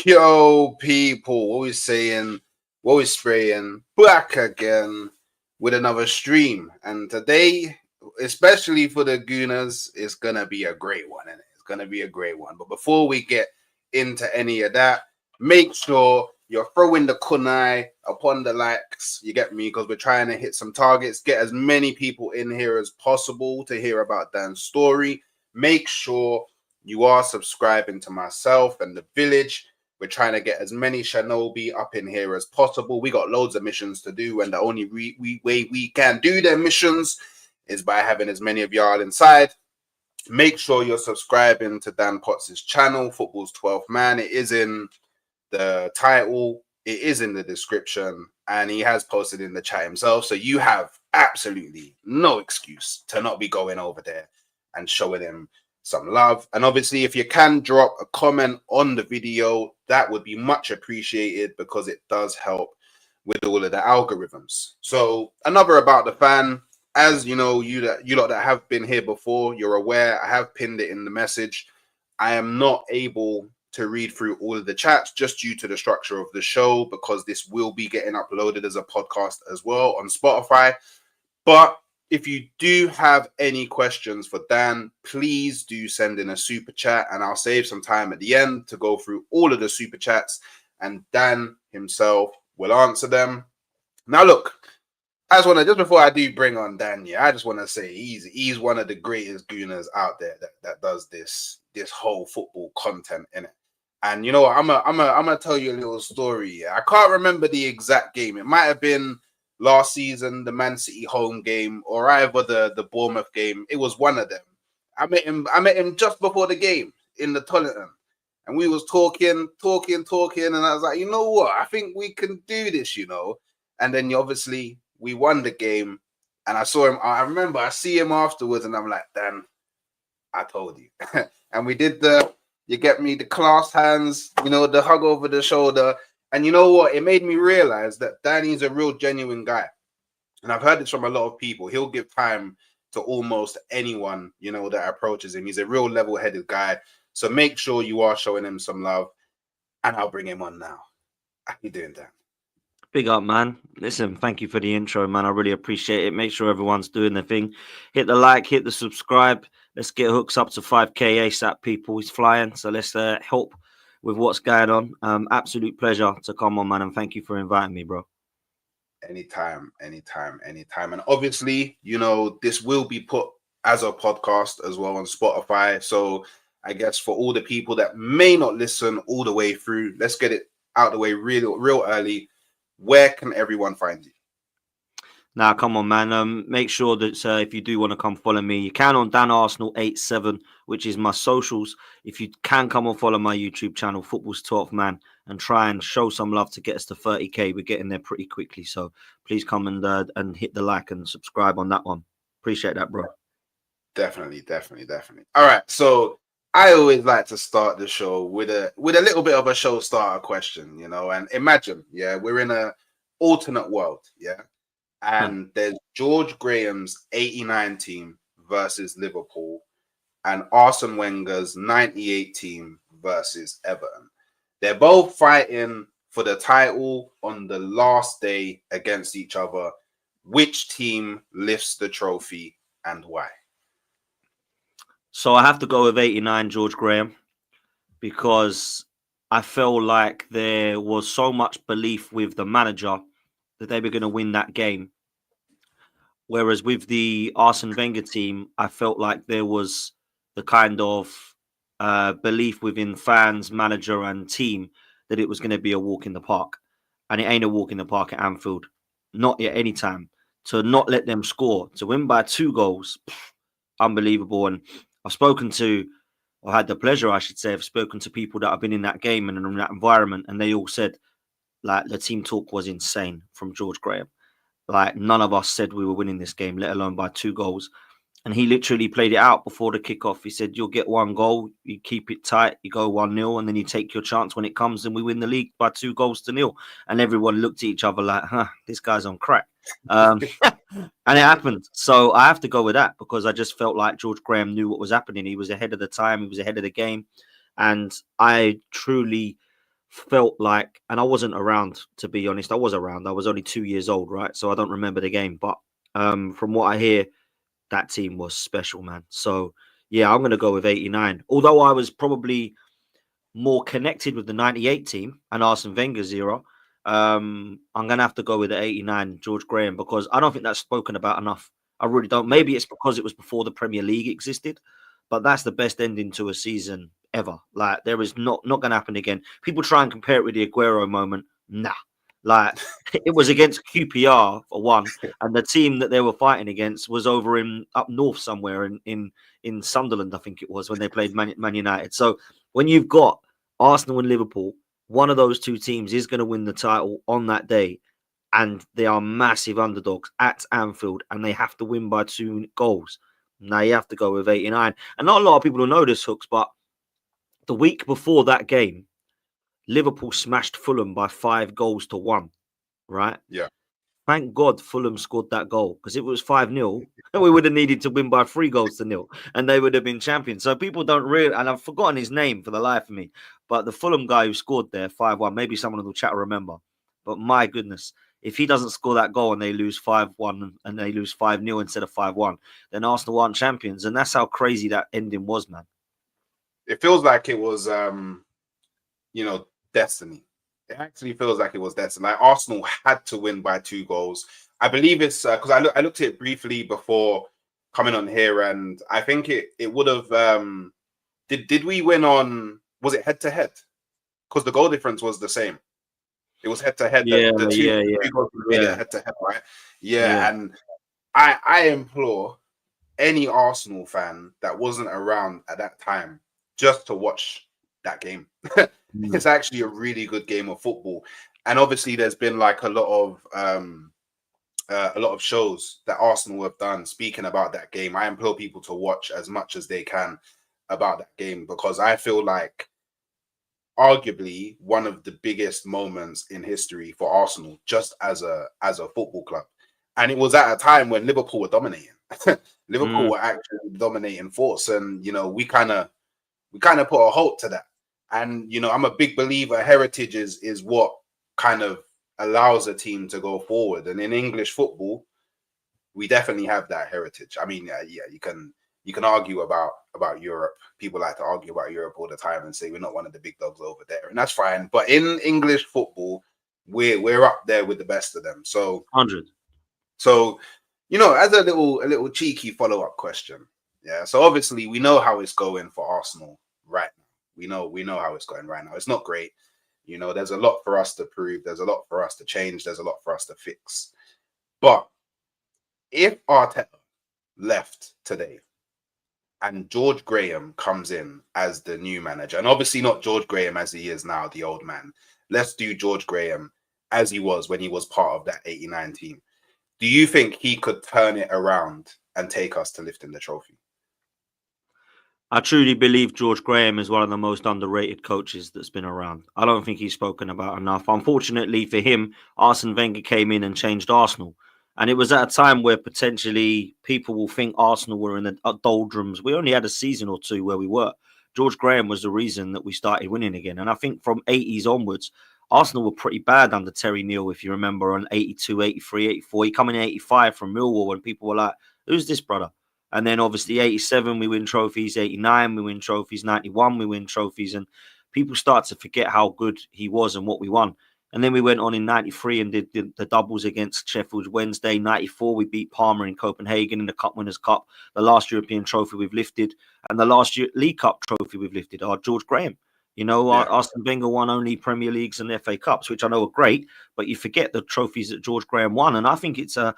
Yo, people, what we spraying, back again with another stream. And today, especially for the Gooners, it's gonna be a great one, and it's gonna be a great one. But before we get into any of that, make sure you're throwing the kunai upon the likes. You get me? Because we're trying to hit some targets, get as many people in here as possible to hear about Dan's story. Make sure you are subscribing to myself and the village. We're trying to get as many Shinobi up in here as possible. We got loads of missions to do, and the only way we can do their missions is by having as many of y'all inside. Make sure you're subscribing to Dan Potts' channel, Football's 12th Man. It is in the title, it is in the description, and he has posted in the chat himself. So you have absolutely no excuse to not be going over there and showing him some love. And obviously, if you can drop a comment on the video, that would be much appreciated because it does help with all of the algorithms. So another about the fan, as you know, you lot that have been here before, you're aware I have pinned it in the message. I am not able to read through all of the chats just due to the structure of the show, because this will be getting uploaded as a podcast as well on Spotify. But if you do have any questions for Dan, please do send in a super chat, and I'll save some time at the end to go through all of the super chats, and Dan himself will answer them. Now, look, just before I do bring on Dan, I just want to say he's one of the greatest gooners out there that does this whole football content in it. And you know what? I'm gonna tell you a little story. I can't remember the exact game. It might have been last season, the Man City home game, or either the Bournemouth game. It was one of them. I met him just before the game in the Tolleton, and we was talking, and I was like, you know what? I think we can do this, you know. And then obviously we won the game, and I saw him. I remember I see him afterwards, and I'm like, Dan, I told you. And we did you get me, the clasped hands, you know, the hug over the shoulder. And you know what? It made me realize that Danny's a real genuine guy. And I've heard this from a lot of people. He'll give time to almost anyone, you know, that approaches him. He's a real level-headed guy. So make sure you are showing him some love. And I'll bring him on now. How you doing, Dan? Big up, man. Listen, thank you for the intro, man. I really appreciate it. Make sure everyone's doing their thing. Hit the like, hit the subscribe. Let's get hooks up to 5K ASAP, people. He's flying. So let's help with what's going on. Absolute pleasure to come on, man. And thank you for inviting me, bro. Anytime. And obviously, you know, this will be put as a podcast as well on Spotify. So I guess for all the people that may not listen all the way through, let's get it out the way real early. Where can everyone find you? Now, come on, man. Make sure that if you do want to come follow me, you can on Dan Arsenal 87, which is my socials. If you can come and follow my YouTube channel, Football's 12th Man, and try and show some love to get us to 30K. We're getting there pretty quickly. So please come and hit the like and subscribe on that one. Appreciate that, bro. Definitely. All right. So I always like to start the show with a little bit of a show starter question, you know, and imagine, we're in a alternate world, and there's George Graham's 89 team versus Liverpool and Arsene Wenger's 98 team versus Everton. They're both fighting for the title on the last day against each other. Which team lifts the trophy and why? So I have to go with 89 George Graham, because I feel like there was so much belief with the manager that they were going to win that game. Whereas with the Arsene Wenger team, I felt like there was the kind of belief within fans, manager and team that it was going to be a walk in the park. And it ain't a walk in the park at Anfield. Not at any time. To not let them score, to win by 2 goals, unbelievable. And I had the pleasure, I should say, of spoken to people that have been in that game and in that environment, and they all said, like, the team talk was insane from George Graham. Like, none of us said we were winning this game, let alone by 2 goals. And he literally played it out before the kickoff. He said, you'll get 1 goal, you keep it tight, you go 1-0, and then you take your chance when it comes, and we win the league by 2-0. And everyone looked at each other like, this guy's on crack. And it happened. So I have to go with that, because I just felt like George Graham knew what was happening. He was ahead of the time. He was ahead of the game. And I truly felt like, and I wasn't around, to be honest. I was around. I was only 2 years old, right? So I don't remember the game. But from what I hear, that team was special, man. So yeah, I'm gonna go with 89. Although I was probably more connected with the 98 team and Arsene Wenger's era, I'm going to have to go with the 89 George Graham because I don't think that's spoken about enough. I really don't. Yeah. Maybe it's because it was before the Premier League existed, but that's the best ending to a season ever. Like, there is not going to happen again. People try and compare it with the Aguero moment. Nah. Like, it was against QPR for one, and the team that they were fighting against was over in up north somewhere in Sunderland, I think it was, when they played Man United. So when you've got Arsenal and Liverpool, one of those two teams is going to win the title on that day, and they are massive underdogs at Anfield, and they have to win by 2 goals. Now you have to go with 89. And not a lot of people will know this, Hooks, but the week before that game, Liverpool smashed Fulham by 5 goals to 1, right? Yeah. Thank God Fulham scored that goal, because if it was 5-0, we would have needed to win by 3 goals to 0, and they would have been champions. So people don't really, and I've forgotten his name for the life of me, but the Fulham guy who scored there 5-1, maybe someone in the chat will remember. But my goodness, if he doesn't score that goal and they lose 5-1 and they lose 5-0 instead of 5-1, then Arsenal aren't champions. And that's how crazy that ending was, man. It feels like it was, destiny. It actually feels like it was destiny. Like Arsenal had to win by 2 goals. I believe it's because I looked at it briefly before coming on here, and I think it would have. Did we win on? Was it head to head? Because the goal difference was the same. It was head to head. The two goals we made it head to head, right? Yeah, and I implore any Arsenal fan that wasn't around at that time just to watch that game. It's actually a really good game of football, and obviously there's been like a lot of shows that Arsenal have done speaking about that game. I implore people to watch as much as they can about that game, because I feel like arguably one of the biggest moments in history for Arsenal just as a football club. And it was at a time when Liverpool were dominating. Liverpool were actually dominating force, and we kind of put a halt to that. And I'm a big believer heritage is what kind of allows a team to go forward. And in English football, we definitely have that heritage. I mean, yeah, you can argue about Europe. People like to argue about Europe all the time and say we're not one of the big dogs over there, and that's fine. But in English football, we're up there with the best of them. So 100. So, as a little cheeky follow-up question. Yeah. So obviously we know how it's going for Arsenal right now. We know how it's going right now. It's not great. There's a lot for us to prove. There's a lot for us to change. There's a lot for us to fix. But if Arteta left today and George Graham comes in as the new manager, and obviously not George Graham as he is now, the old man. Let's do George Graham as he was when he was part of that 89 team. Do you think he could turn it around and take us to lifting the trophy? I truly believe George Graham is one of the most underrated coaches that's been around. I don't think he's spoken about enough. Unfortunately for him, Arsene Wenger came in and changed Arsenal. And it was at a time where potentially people will think Arsenal were in the doldrums. We only had a season or two where we were. George Graham was the reason that we started winning again. And I think from 80s onwards, Arsenal were pretty bad under Terry Neal, if you remember, on 82, 83, 84. He come in 85 from Millwall, and people were like, who's this brother? And then obviously 87, we win trophies. 89, we win trophies. 91, we win trophies. And people start to forget how good he was and what we won. And then we went on in 93 and did the doubles against Sheffield Wednesday. 94, we beat Parma in Copenhagen in the Cup Winners' Cup, the last European trophy we've lifted. And the last League Cup trophy we've lifted, our George Graham. Arsene Wenger won only Premier Leagues and FA Cups, which I know are great, but you forget the trophies that George Graham won. And I think it's a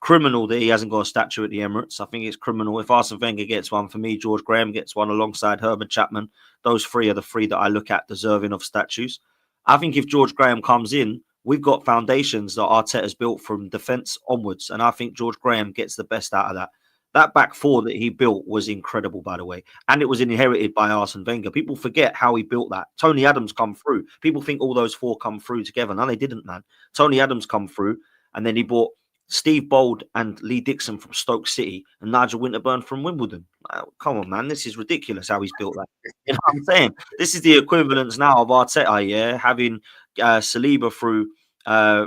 criminal that he hasn't got a statue at the Emirates. I think it's criminal. If Arsene Wenger gets one, for me, George Graham gets one alongside Herbert Chapman. Those three are the three that I look at deserving of statues. I think if George Graham comes in, we've got foundations that Arteta's built from defence onwards, and I think George Graham gets the best out of that. That back four that he built was incredible, by the way, and it was inherited by Arsene Wenger. People forget how he built that. Tony Adams come through. People think all those four come through together. No, they didn't, man. Tony Adams come through, and then he brought Steve Bold and Lee Dixon from Stoke City and Nigel Winterburn from Wimbledon. Come on, man. This is ridiculous how he's built that. You know what I'm saying? This is the equivalence now of Arteta, yeah, having Saliba through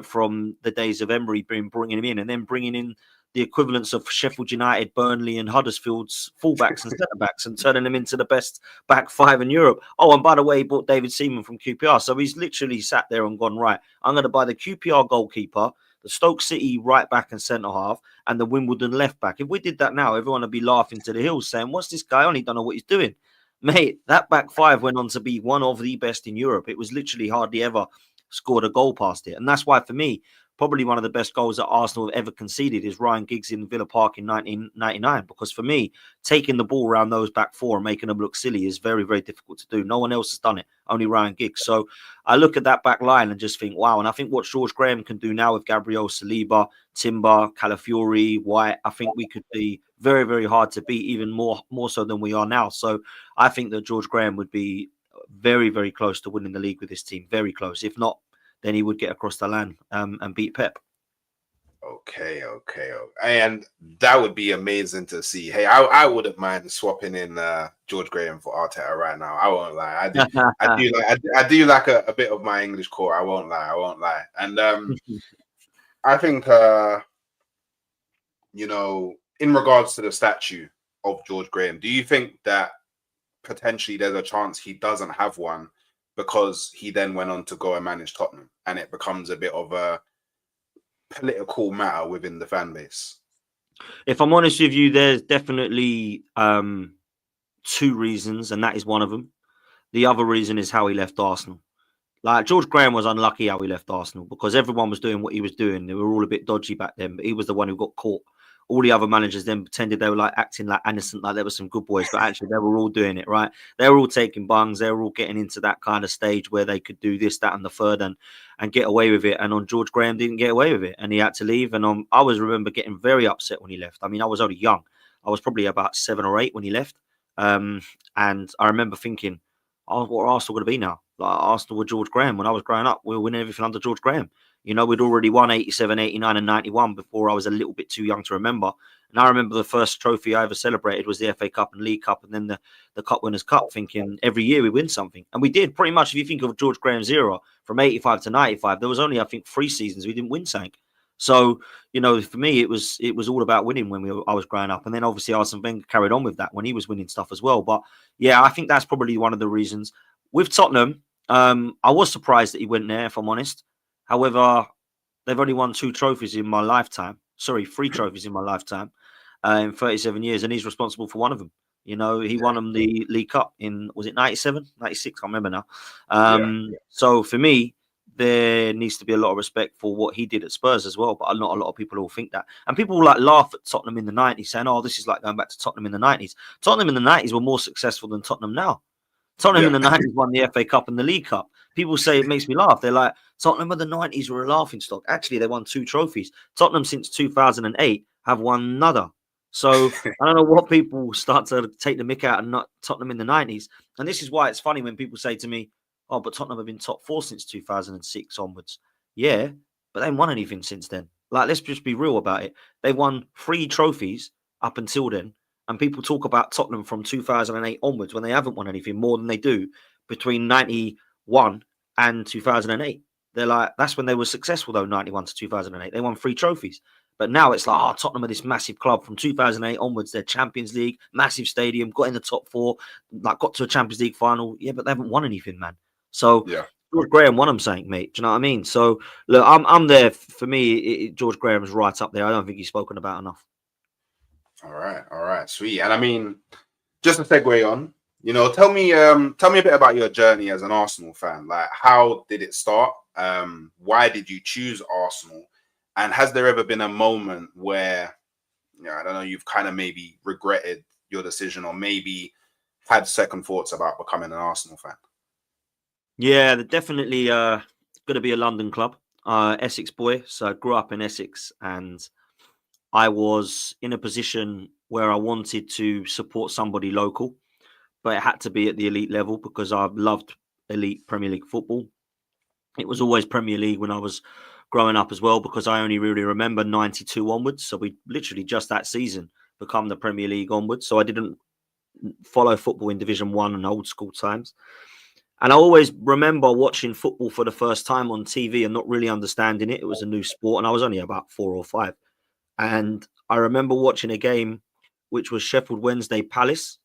from the days of Emery, bringing him in, and then bringing in the equivalents of Sheffield United, Burnley, and Huddersfield's fullbacks and centre backs, and turning them into the best back five in Europe. Oh, and by the way, he bought David Seaman from QPR, so he's literally sat there and gone, right, I'm going to buy the QPR goalkeeper, the Stoke City right back and centre half, and the Wimbledon left back. If we did that now, everyone would be laughing to the hills, saying, "What's this guy on? He don't know what he's doing." Mate, that back five went on to be one of the best in Europe. It was literally hardly ever scored a goal past it. And that's why, for me, probably one of the best goals that Arsenal have ever conceded is Ryan Giggs in Villa Park in 1999. Because for me, taking the ball around those back four and making them look silly is very, very difficult to do. No one else has done it, only Ryan Giggs. So I look at that back line and just think, wow. And I think what George Graham can do now with Gabriel Saliba, Timber, Calafiori, White, I think we could be very, very hard to beat, even more so than we are now. So I think that George Graham would be very, very close to winning the league with this team. Very close. If not, then he would get across the line and beat Pep. Okay. And that would be amazing to see. Hey, I wouldn't mind swapping in George Graham for Arteta right now. I won't lie. I do like a bit of my English core. I won't lie. And I think in regards to the statue of George Graham, do you think that potentially there's a chance he doesn't have one because he then went on to go and manage Tottenham, and it becomes a bit of a political matter within the fan base? If I'm honest with you, there's definitely two reasons, and that is one of them. The other reason is how he left Arsenal. Like, George Graham was unlucky how he left Arsenal because everyone was doing what he was doing. They were all a bit dodgy back then, but he was the one who got caught. All the other managers then pretended they were like acting like innocent, like there were some good boys, but actually they were all doing it, right? They were all taking bungs. They were all getting into that kind of stage where they could do this, that, and the third and get away with it. And on George Graham didn't get away with it, and he had to leave. And I always remember getting very upset when he left. I mean, I was only young. I was probably about 7 or 8 when he left. And I remember thinking, oh, what are Arsenal going to be now? Like, Arsenal with George Graham. When I was growing up, we were winning everything under George Graham. You know, we'd already won 87, 89 and 91 before I was a little bit too young to remember. And I remember the first trophy I ever celebrated was the FA Cup and League Cup and then the Cup Winners' Cup, thinking every year we win something. And we did pretty much. If you think of George Graham's era from 85 to 95, there was only, I think, 3 seasons we didn't win something. So, you know, for me, it was all about winning when I was growing up. And then obviously Arsene Wenger carried on with that when he was winning stuff as well. But yeah, I think that's probably one of the reasons. With Tottenham, I was surprised that he went there, if I'm honest. However, they've only won 2 trophies in my lifetime. Sorry, 3 trophies in my lifetime in 37 years. And he's responsible for one of them. You know, he won them the League Cup in, was it 97, 96? I can't remember now. So for me, there needs to be a lot of respect for what he did at Spurs as well. But not a lot of people will think that. And people will like laugh at Tottenham in the 90s saying, oh, this is like going back to Tottenham in the 90s. Tottenham in the 90s were more successful than Tottenham now. Tottenham in the 90s won the FA Cup and the League Cup. People say it makes me laugh. They're like, Tottenham in the 90s were a laughing stock. Actually, they won 2 trophies. Tottenham since 2008 have won nada. So I don't know what people start to take the mick out of Tottenham in the 90s. And this is why it's funny when people say to me, oh, but Tottenham have been top 4 since 2006 onwards. Yeah, but they haven't won anything since then. Like, let's just be real about it. They won 3 trophies up until then. And people talk about Tottenham from 2008 onwards when they haven't won anything more than they do between 91 and 2008. They're like, that's when they were successful, though, 91 to 2008. They won 3 trophies. But now it's like, oh, Tottenham are this massive club from 2008 onwards. They're Champions League, massive stadium, got in the top 4, like got to a Champions League final. Yeah, but they haven't won anything, man. So George Graham won them something, mate. Do you know what I mean? So look, I'm there. For me, George Graham's right up there. I don't think he's spoken about enough. All right, sweet. And I mean, just to segue on, you know, tell me a bit about your journey as an Arsenal fan. Like, how did it start? Why did you choose Arsenal? And has there ever been a moment where, you know, I don't know, you've kind of maybe regretted your decision or maybe had second thoughts about becoming an Arsenal fan? Yeah, they're definitely going to be a London club. Essex boy, so I grew up in Essex, and I was in a position where I wanted to support somebody local, but it had to be at the elite level because I've loved elite Premier League football. It was always Premier League when I was growing up as well, because I only really remember 92 onwards. So we literally just that season become the Premier League onwards. So I didn't follow football in Division 1 and old school times. And I always remember watching football for the first time on TV and not really understanding it. It was a new sport, and I was only about 4 or 5. And I remember watching a game which was Sheffield Wednesday Palace.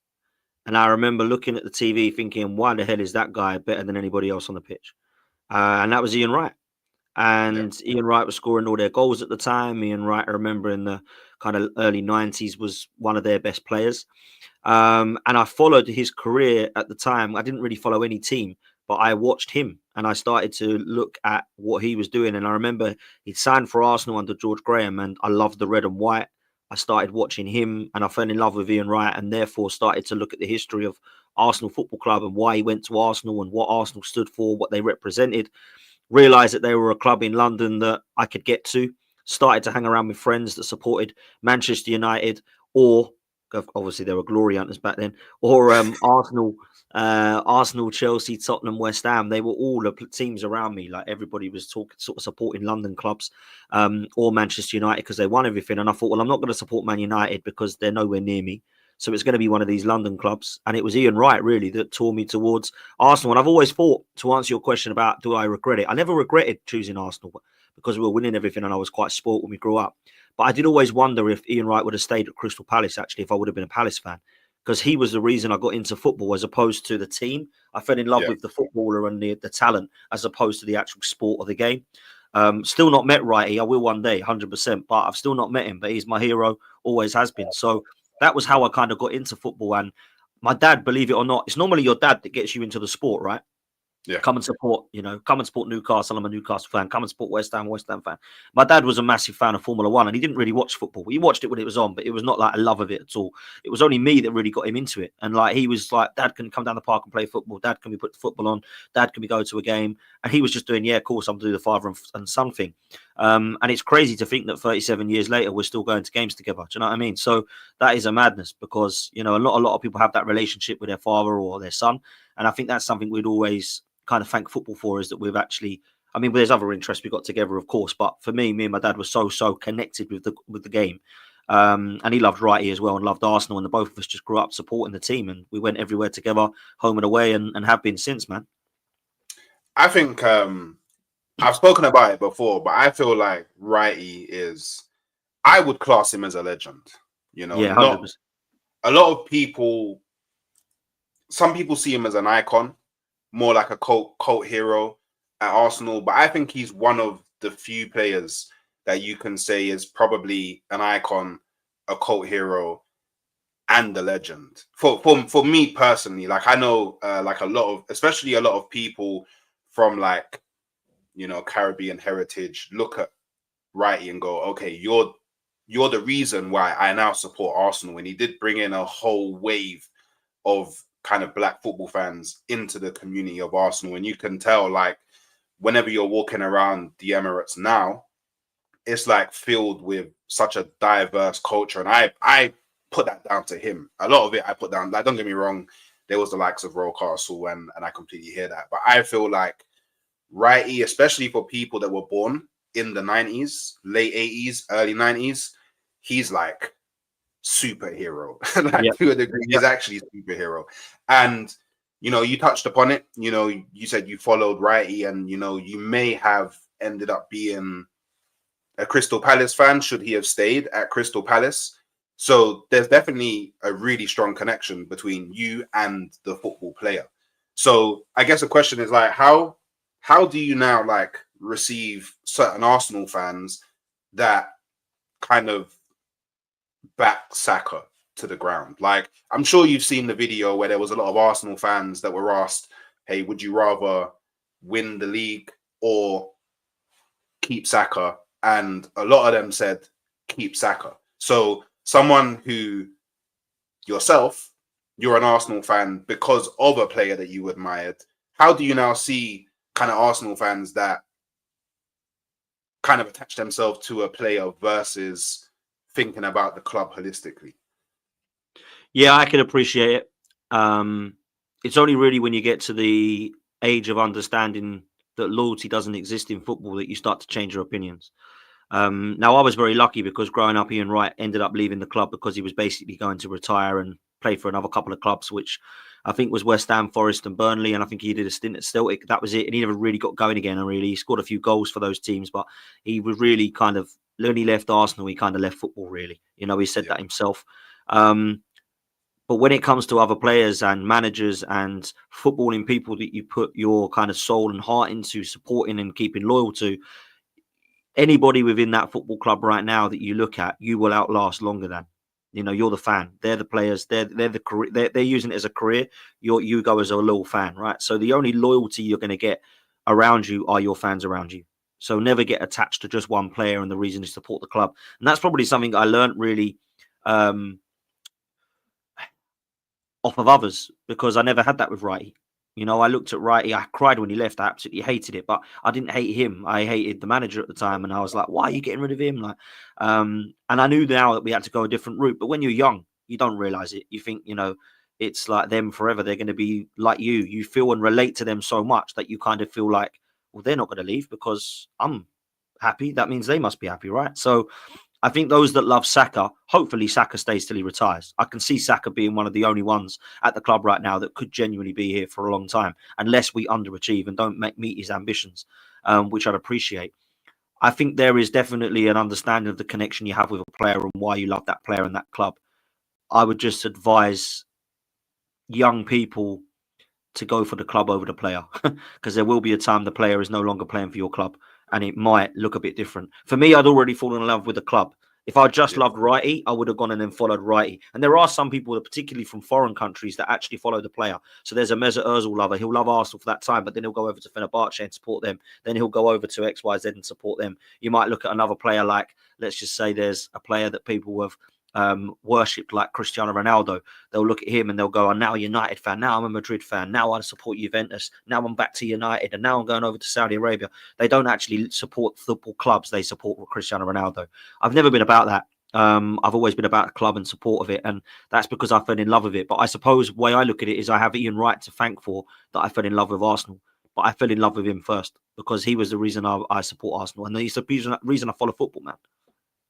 And I remember looking at the TV thinking, why the hell is that guy better than anybody else on the pitch? And that was Ian Wright. Yeah. And Ian Wright was scoring all their goals at the time. Ian Wright, I remember in the kind of early 90s, was one of their best players. And I followed his career at the time. I didn't really follow any team, but I watched him and I started to look at what he was doing. And I remember he signed for Arsenal under George Graham, and I loved the red and white. I started watching him and I fell in love with Ian Wright, and therefore started to look at the history of Arsenal Football Club and why he went to Arsenal and what Arsenal stood for, what they represented. Realised that they were a club in London that I could get to. Started to hang around with friends that supported Manchester United, or obviously there were glory hunters back then, or Arsenal, Chelsea, Tottenham, West Ham. They were all the teams around me. Like everybody was sort of supporting London clubs, or Manchester United because they won everything. And I thought, well, I'm not going to support Man United because they're nowhere near me. So it's going to be one of these London clubs. And it was Ian Wright really that tore me towards Arsenal. And I've always thought, to answer your question about do I regret it, I never regretted choosing Arsenal because we were winning everything and I was quite spoilt when we grew up. But I did always wonder if Ian Wright would have stayed at Crystal Palace, actually, if I would have been a Palace fan, because he was the reason I got into football as opposed to the team. I fell in love Yeah. with the footballer and the talent as opposed to the actual sport of the game. Still not met Wrighty. I will one day, 100%, but I've still not met him. But he's my hero, always has been. So that was how I kind of got into football. And my dad, believe it or not, it's normally your dad that gets you into the sport, right? Yeah. Come and support, come and support Newcastle. I'm a Newcastle fan. Come and support West Ham fan. My dad was a massive fan of Formula One and he didn't really watch football. He watched it when it was on, but it was not like a love of it at all. It was only me that really got him into it. And like, he was like, Dad, can come down the park and play football? Dad, can we put the football on? Dad, can we go to a game? And he was just doing, yeah, of course, I'm going to do the father and son thing. And it's crazy to think that 37 years later, we're still going to games together. Do you know what I mean? So that is a madness because, a lot of people have that relationship with their father or their son. And I think that's something we'd always kind of thank football for, is that we've actually, there's other interests we got together, of course, but for me and my dad were so connected with the game. And he loved Wrighty as well and loved Arsenal, and the both of us just grew up supporting the team, and we went everywhere together, home and away, and have been since, man. I think I've spoken about it before, but I feel like Wrighty I would class him as a legend. Yeah, 100%. A lot of people, some people see him as an icon, more like a cult hero at Arsenal, but I think he's one of the few players that you can say is probably an icon, a cult hero, and a legend. For me personally, like I know like especially a lot of people from like Caribbean heritage look at Wrighty and go, okay, you're the reason why I now support Arsenal. And he did bring in a whole wave of kind of black football fans into the community of Arsenal. And you can tell, like, whenever you're walking around the Emirates now, it's like filled with such a diverse culture. And I put that down to him. A lot of it I put down, like, don't get me wrong, there was the likes of Royal Castle, and I completely hear that. But I feel like Wrighty, especially for people that were born in the 90s, late 80s, early 90s, he's like superhero. Like, to a degree, he's actually a superhero. And you touched upon it. You said you followed Wrighty, and you may have ended up being a Crystal Palace fan should he have stayed at Crystal Palace. So there's definitely a really strong connection between you and the football player. So I guess the question is, like, how do you now, like, receive certain Arsenal fans that kind of back Saka to the ground? Like, I'm sure you've seen the video where there was a lot of Arsenal fans that were asked, hey, would you rather win the league or keep Saka? And a lot of them said keep Saka. So someone who yourself, you're an Arsenal fan because of a player that you admired, how do you now see kind of Arsenal fans that kind of attach themselves to a player versus thinking about the club holistically? Yeah, I can appreciate it. It's only really when you get to the age of understanding that loyalty doesn't exist in football, that you start to change your opinions. Now, I was very lucky because growing up, Ian Wright ended up leaving the club because he was basically going to retire and play for another couple of clubs, which I think was West Ham, Forest and Burnley. And I think he did a stint at Celtic. That was it. And he never really got going again. And really, he scored a few goals for those teams, but he was really kind of, when he left Arsenal, he kind of left football, really. He said that himself. But when it comes to other players and managers and footballing people that you put your kind of soul and heart into supporting and keeping loyal to, anybody within that football club right now that you look at, you will outlast longer than. You're the fan. They're the players. They're the career. They're using it as a career. You go as a loyal fan, right? So the only loyalty you're going to get around you are your fans around you. So never get attached to just one player and the reason to support the club. And that's probably something I learned really off of others, because I never had that with Wrighty. I looked at Wrighty. I cried when he left. I absolutely hated it, but I didn't hate him. I hated the manager at the time, and I was like, "Why are you getting rid of him?" And I knew now that we had to go a different route. But when you're young, you don't realize it. You think, it's like them forever. They're going to be like you. You feel and relate to them so much that you kind of feel like, well, they're not going to leave because I'm happy. That means they must be happy, right? So I think those that love Saka, hopefully Saka stays till he retires. I can see Saka being one of the only ones at the club right now that could genuinely be here for a long time, unless we underachieve and don't meet his ambitions, which I'd appreciate. I think there is definitely an understanding of the connection you have with a player and why you love that player and that club. I would just advise young people to go for the club over the player, because there will be a time the player is no longer playing for your club and it might look a bit different. For me, I'd already fallen in love with the club. If I just loved Wrighty, I would have gone and then followed Wrighty. And there are some people, particularly from foreign countries, that actually follow the player. So there's a Mesut Ozil lover. He'll love Arsenal for that time, but then he'll go over to Fenerbahce and support them. Then he'll go over to XYZ and support them. You might look at another player like, let's just say there's a player that people have worshipped like Cristiano Ronaldo. They'll look at him and they'll go, I'm now a United fan. Now I'm a Madrid fan. Now I support Juventus. Now I'm back to United. And now I'm going over to Saudi Arabia. They don't actually support football clubs. They support Cristiano Ronaldo. I've never been about that. I've always been about the club and support of it. And that's because I fell in love with it. But I suppose the way I look at it is I have Ian Wright to thank for that I fell in love with Arsenal. But I fell in love with him first because he was the reason I support Arsenal. And he's the reason I follow football, man.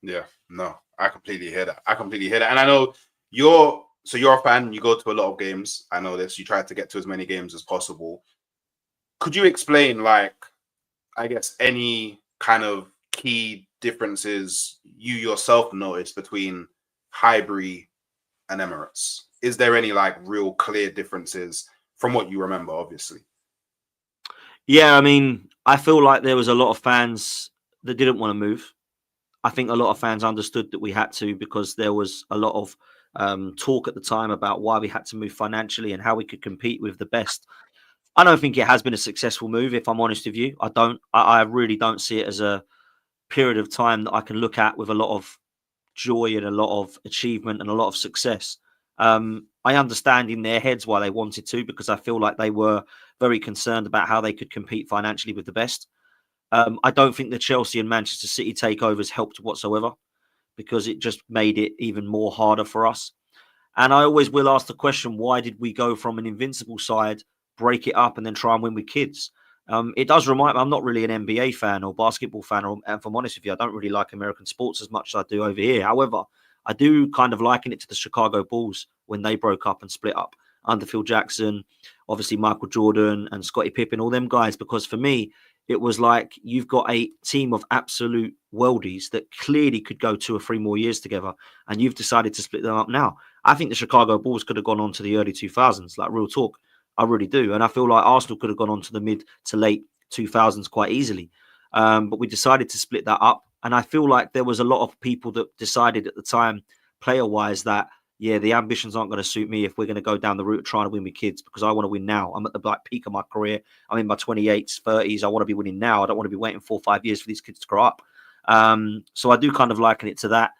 Yeah, no, I completely hear that. And I know you're a fan, you go to a lot of games. I know this. You try to get to as many games as possible. Could you explain, I guess, any kind of key differences you yourself noticed between Highbury and Emirates? Is there any real clear differences from what you remember, obviously? Yeah, I mean, I feel like there was a lot of fans that didn't want to move. I think a lot of fans understood that we had to, because there was a lot of talk at the time about why we had to move financially and how we could compete with the best. I don't think it has been a successful move, if I'm honest with you. I really don't see it as a period of time that I can look at with a lot of joy and a lot of achievement and a lot of success. I understand in their heads why they wanted to, because I feel like they were very concerned about how they could compete financially with the best. I don't think the Chelsea and Manchester City takeovers helped whatsoever, because it just made it even more harder for us. And I always will ask the question, why did we go from an invincible side, break it up, and then try and win with kids? It does remind me, I'm not really an NBA fan or basketball fan, and if I'm honest with you, I don't really like American sports as much as I do over here. However, I do kind of liken it to the Chicago Bulls when they broke up and split up under Phil Jackson, obviously Michael Jordan and Scottie Pippen, all them guys, because for me, it was like you've got a team of absolute worldies that clearly could go 2 or 3 more years together, and you've decided to split them up now. I think the Chicago Bulls could have gone on to the early 2000s, like real talk. I really do. And I feel like Arsenal could have gone on to the mid to late 2000s quite easily. But we decided to split that up. And I feel like there was a lot of people that decided at the time, player-wise, that, yeah, the ambitions aren't going to suit me if we're going to go down the route of trying to win with kids, because I want to win now. I'm at the peak of my career. I'm in my 28s, 30s. I want to be winning now. I don't want to be waiting 4 or 5 years for these kids to grow up. So I do kind of liken it to that.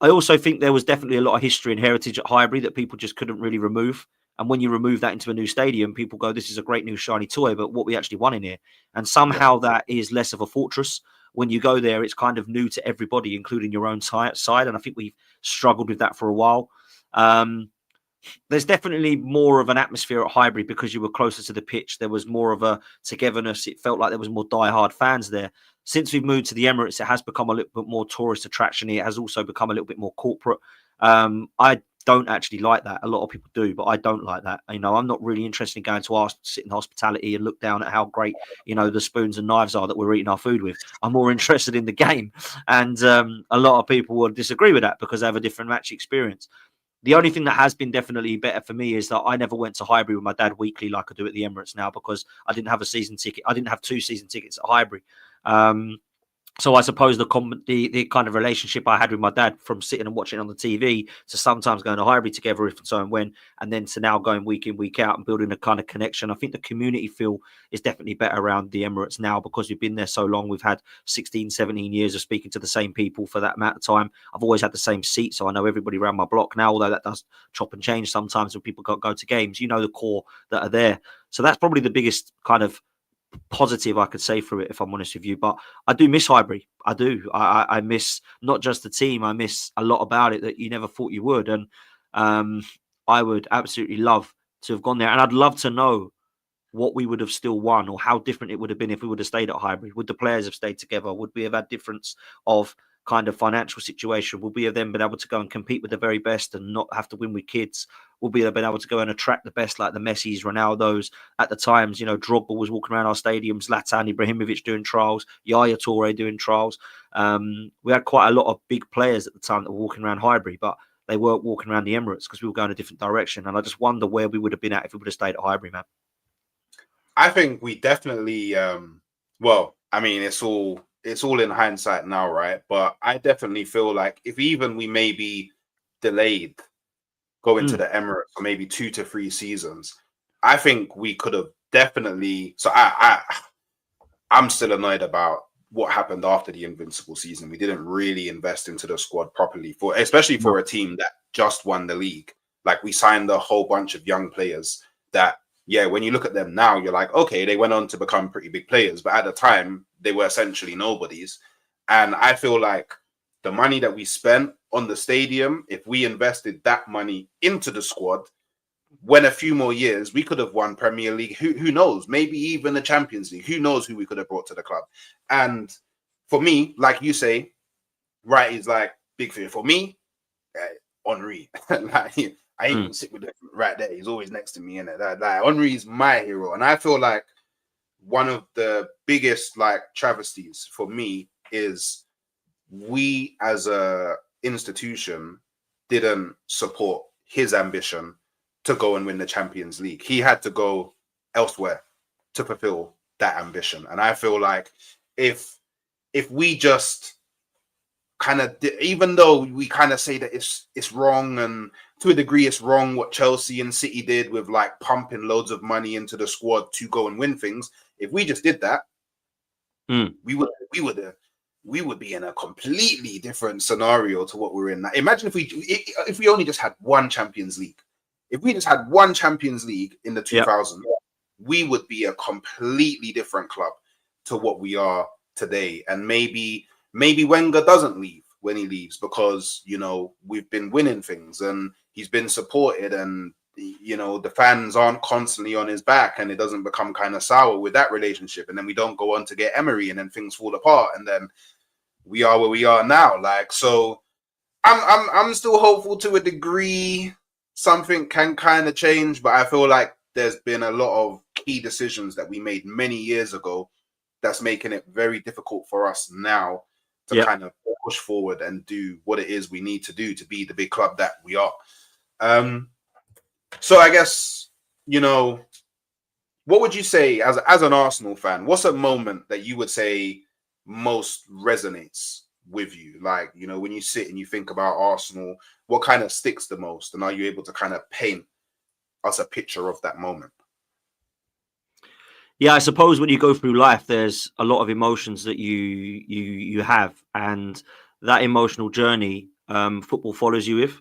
I also think there was definitely a lot of history and heritage at Highbury that people just couldn't really remove. And when you remove that into a new stadium, people go, this is a great new shiny toy, but what we actually won in here. And somehow that is less of a fortress. When you go there, it's kind of new to everybody, including your own side. And I think we've struggled with that for a while. there's definitely more of an atmosphere at Highbury because you were closer to the pitch. There was more of a togetherness. It felt like there was more die-hard fans there. Since we've moved to the Emirates, it has become a little bit more tourist attraction. It has also become a little bit more corporate. I don't actually like that. A lot of people do, but I don't like that. You know, I'm not really interested in going to sit in hospitality and look down at how great, you know, the spoons and knives are that we're eating our food with. I'm more interested in the game. And a lot of people will disagree with that because they have a different match experience. The only thing that has been definitely better for me is that I never went to Highbury with my dad weekly like I do at the Emirates now because I didn't have a season ticket. I didn't have 2 season tickets at Highbury. So I suppose the kind of relationship I had with my dad from sitting and watching on the TV to sometimes going to Highbury together if and so and when, and then to now going week in, week out and building a kind of connection. I think the community feel is definitely better around the Emirates now because we've been there so long. We've had 16, 17 years of speaking to the same people for that amount of time. I've always had the same seat, so I know everybody around my block now, although that does chop and change sometimes when people go to games. You know the core that are there. So that's probably the biggest kind of positive I could say through it, if I'm honest with you. But I do miss Highbury. I do. I miss not just the team. I miss a lot about it that you never thought you would. And I would absolutely love to have gone there. And I'd love to know what we would have still won or how different it would have been if we would have stayed at Highbury. Would the players have stayed together? Would we have had difference of kind of financial situation? Would we have then been able to go and compete with the very best and not have to win with kids? Would we have been able to go and attract the best like the Messis, Ronaldos? At the times, you know, Drogba was walking around our stadiums, Zlatan Ibrahimovic doing trials, Yaya Toure doing trials. We had quite a lot of big players at the time that were walking around Highbury, but they weren't walking around the Emirates because we were going a different direction. And I just wonder where we would have been at if we would have stayed at Highbury, man. I think we definitely, well, I mean, it's all in hindsight now, right? But I definitely feel like if even we maybe delayed going to the Emirates for maybe 2 to 3 seasons, I think we could have definitely. So I'm still annoyed about what happened after the Invincible season. We didn't really invest into the squad properly especially for a team that just won the league. Like we signed a whole bunch of young players that, yeah, when you look at them now, you're like, okay, they went on to become pretty big players. But at the time, they were essentially nobodies. And I feel like the money that we spent on the stadium, if we invested that money into the squad, when a few more years, we could have won Premier League. Who knows? Maybe even the Champions League. Who knows who we could have brought to the club? And for me, like you say, right, is like big fear. For me, Henry. Like, I even sit with him right there. He's always next to me, and like Henry is my hero. And I feel like one of the biggest like travesties for me is we as a institution didn't support his ambition to go and win the Champions League. He had to go elsewhere to fulfill that ambition. And I feel like if we just kind of, even though we kind of say that it's wrong, and to a degree it's wrong what Chelsea and City did with like pumping loads of money into the squad to go and win things, if we just did that, we would be in a completely different scenario to what we're in now. Imagine if we only just had one Champions League. If we just had one Champions League in the 2000s, we would be a completely different club to what we are today. And maybe Wenger doesn't leave when he leaves because, you know, we've been winning things and he's been supported, and, you know, the fans aren't constantly on his back, and it doesn't become kind of sour with that relationship. And then we don't go on to get Emery, and then things fall apart, and then we are where we are now. Like, so I'm still hopeful to a degree something can kind of change, but I feel like there's been a lot of key decisions that we made many years ago that's making it very difficult for us now to kind of push forward and do what it is we need to do to be the big club that we are. So I guess, you know, what would you say as an Arsenal fan? What's a moment that you would say most resonates with you? Like, you know, when you sit and you think about Arsenal, what kind of sticks the most? And are you able to kind of paint us a picture of that moment? Yeah, I suppose when you go through life, there's a lot of emotions that you have, and that emotional journey, football follows you with.